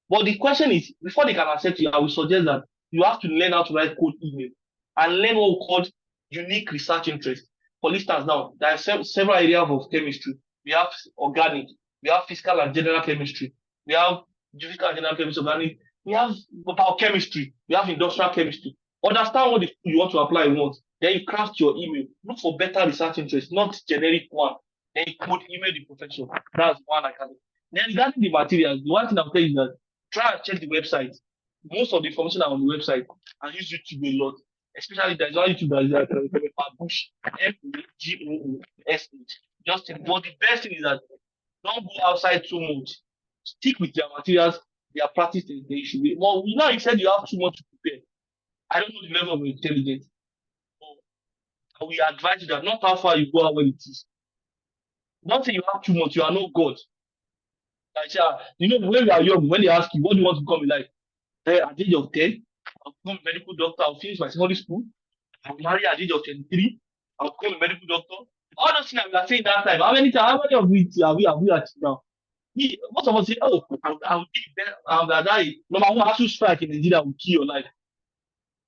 But the question is, before they can accept you, I will suggest that you have to learn how to write code email and learn what we call unique research interest. For instance, now there are several areas of chemistry. We have organic, we have physical and general chemistry, we have physical and general chemistry, organic, we have biochemistry, we have industrial chemistry. Understand what you want to apply once. Then you craft your email. Look for better research interest, not generic one. Then you could email the professor. That's one I can. Then regarding the materials, the one thing I'll tell you is that try and check the website. Most of the information are on the website and use YouTube a lot. Especially there's one YouTube that is like Bush, FGOOSH. Just but the best thing is that don't go outside too much. Stick with their materials, their practice they should be. Well, you know, you said you have too much to prepare. I don't know the level of intelligence. But we advise you that not how far you go and when it is. Don't say you have too much, you are no God. Like, you know, when you are young, when they ask you, what do you want to become in life? At the age of 10, I'll become a medical doctor, I'll finish my secondary school, I'll marry at the age of 23, I'll become a medical doctor. All those things we are saying that time, how many of which have we achieved now? Most of us say, oh, I'll be better, die. Number one, actual strike in Nigeria will kill your life.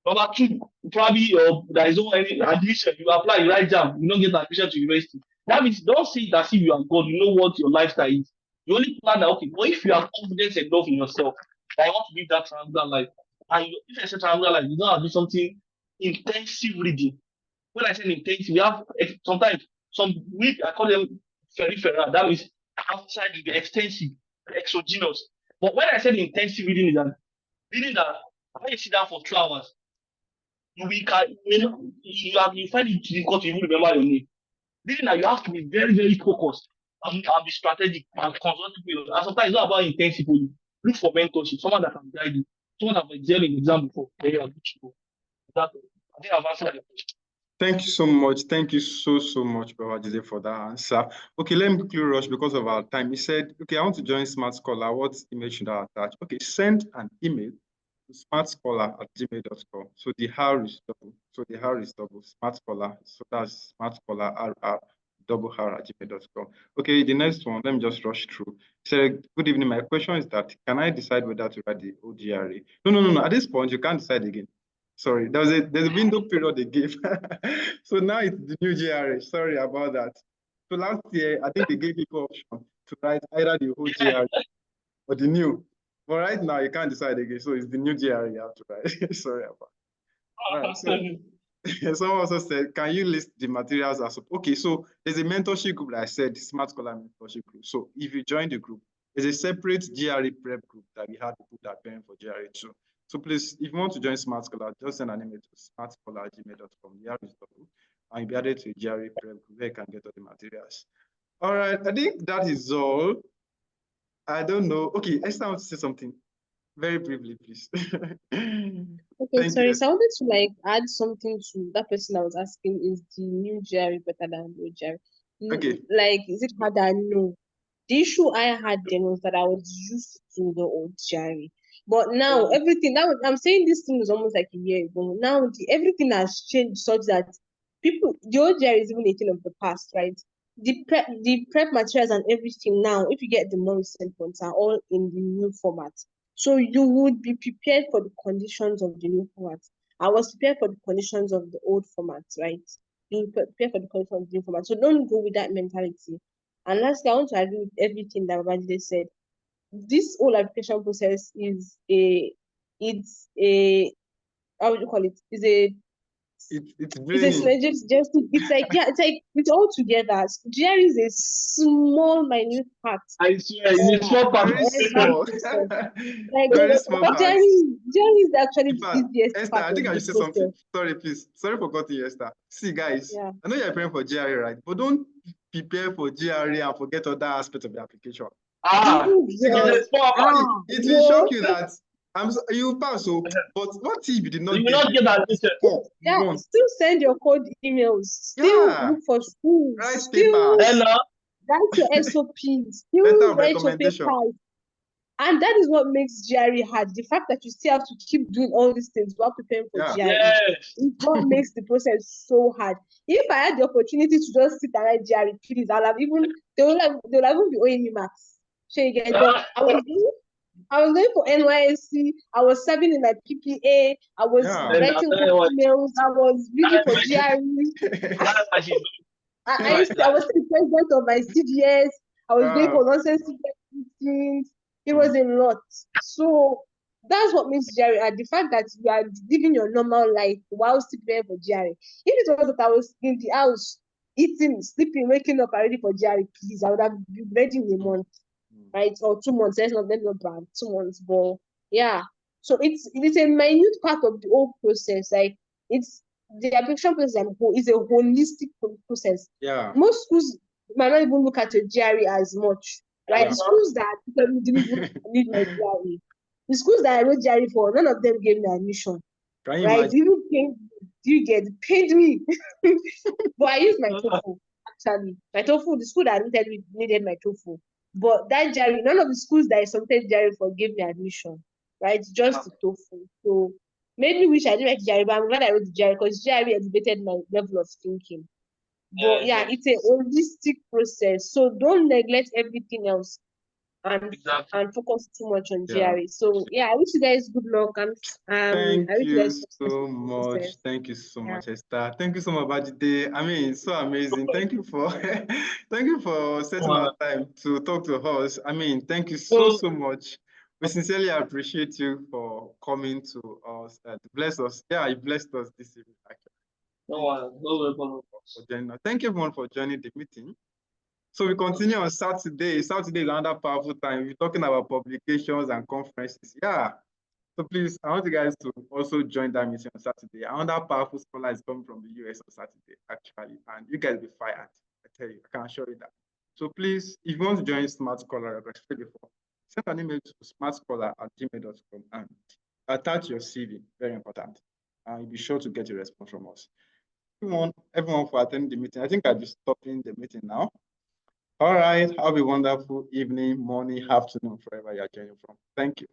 Number two, probably there is no any admission. You apply, you write jam, you don't get admission to university. That means don't say it as if you are God, you know what your lifestyle is. You only plan that, okay, but if you are confident enough in yourself, that I want to live that triangular life, and if I say triangular life, you don't have to do something intensive reading. When I say intensive, we have sometimes some week, I call them peripheral, that means outside the extensive, exogenous. But when I say the intensive reading is that reading that when you sit down for 2 hours, you find it difficult to even remember your name. Reading that you have to be very, very focused and be strategic and consult people. And sometimes it's not about intensive. Look for mentorship, someone that can guide you, someone that has examined in exam before. Then you are good to go. I think I've answered your question. Thank you so much. Thank you so much, Baba Jide, for that answer. Okay, let me quickly rush because of our time. He said, okay, I want to join Smart Scholar. What email should I attach? Okay, send an email to smartscholar@gmail.com. So the R is double. Smart Scholar. So that's Smart Scholar RR@gmail.com. Okay, the next one, let me just rush through. He said, good evening. My question is that can I decide whether to write the OGRE? No. At this point, you can't decide again. Sorry, there's a window period they gave. So now it's the new GRE. Sorry about that. So last year, I think they gave people option to write either the whole GRE or the new. But right now, you can't decide again. So it's the new GRE you have to write. Sorry about it. All right. So someone also said, can you list the materials as okay? So there's a mentorship group, like I said, the Smart Scholar mentorship group. So if you join the group, there's a separate GRE prep group that we had people that are preparing for GRE too. So please, if you want to join Smart Scholar, just send an email to smartscholar@gmail.com. And you'll be added to a GRE prep group where you can get all the materials. All right, I think that is all. I don't know. Okay, Esther wants to say something very briefly, please. Okay, sorry. You. So I wanted to like add something to that person I was asking, is the new GRE better than the old GRE? Okay. Like, is it harder? No. The issue I had then was that I was used to the old GRE. But now everything, now I'm saying this thing was almost like a year ago. Now everything has changed such that the old GRE is even a thing of the past, right? The prep materials and everything now, if you get the more recent ones, are all in the new format. So you would be prepared for the conditions of the new format. I was prepared for the conditions of the old format, right? You prepare for the conditions of the new format. So don't go with that mentality. And lastly, I want to agree with everything that Babajide said. This whole application process is how would you call it? It's synergistic. It's all together. GR is a small, minute part. I swear, it's a small part. Very small. Like, very small part. GR is actually the easiest Esther, part I think of I the should say process. something. Sorry, please. Sorry for cutting you, Esther. See, guys, Yeah. I know you're preparing for GRE, right? But don't prepare for GRE and forget other aspects of the application. It will shock you that you pass, but what if you did not you will not get admitted? Yeah, still send your code emails. Still look for schools. Write still papers. Write your SOPs. Still write your papers. And that is what makes GRE hard. The fact that you still have to keep doing all these things while preparing for GRE is what makes the process so hard. If I had the opportunity to just sit and write GRE, please, they will even be owing me marks. Sure, you get, but I was going for NYSC. I was serving in my PPA. I was writing emails. I was reading for GRE. I was the president of my CDS. I was going for nonsense meetings. It was a lot. So that's what makes GRE hard. The fact that you are living your normal life while still preparing for GRE. If it was that I was in the house, eating, sleeping, waking up, ready for GRE, please, I would have been ready in a month, right? Or 2 months. Let's not bad. 2 months, but yeah. So it's a minute part of the whole process. Like the application process is a holistic process. Yeah. Most schools might not even look at your GRE as much, right? The schools that didn't even need my GRE, the schools that I wrote GRE for, none of them gave me admission. Right? Even paid me. But I used my TOEFL, actually. My TOEFL, the school that needed my TOEFL. But that GRE, none of the schools that I submitted GRE for gave me admission. Right? Just the TOEFL. So made me wish I didn't write GRE, but I'm glad I wrote the GRE because GRE elevated my level of thinking. But yeah, it's a holistic process. So don't neglect everything else and focus too much on GRE. So yeah, I wish you guys good luck and Thank I wish you you guys so much. Thank you so much, Esther. Thank you so much, Bajide. I mean, it's so amazing. Thank you for thank you for setting our time to talk to us. I mean, thank you so much. We sincerely appreciate you for coming to us and bless us. Yeah, you blessed us this evening, actually. Thank you everyone for joining the meeting. So we continue on Saturday. Saturday is another powerful time. We're talking about publications and conferences. Yeah. So please, I want you guys to also join that meeting on Saturday. Another powerful scholar is coming from the US on Saturday, actually. And you guys will be fired. I tell you, I can assure you that. So please, if you want to join Smart Scholar, like I said before, send an email to smartscholar@gmail.com and attach your CV. Very important. And you'll be sure to get a response from us. Everyone for attending the meeting. I think I'll be stopping the meeting now. All right. Have a wonderful evening, morning, afternoon, wherever you're joining from. Thank you.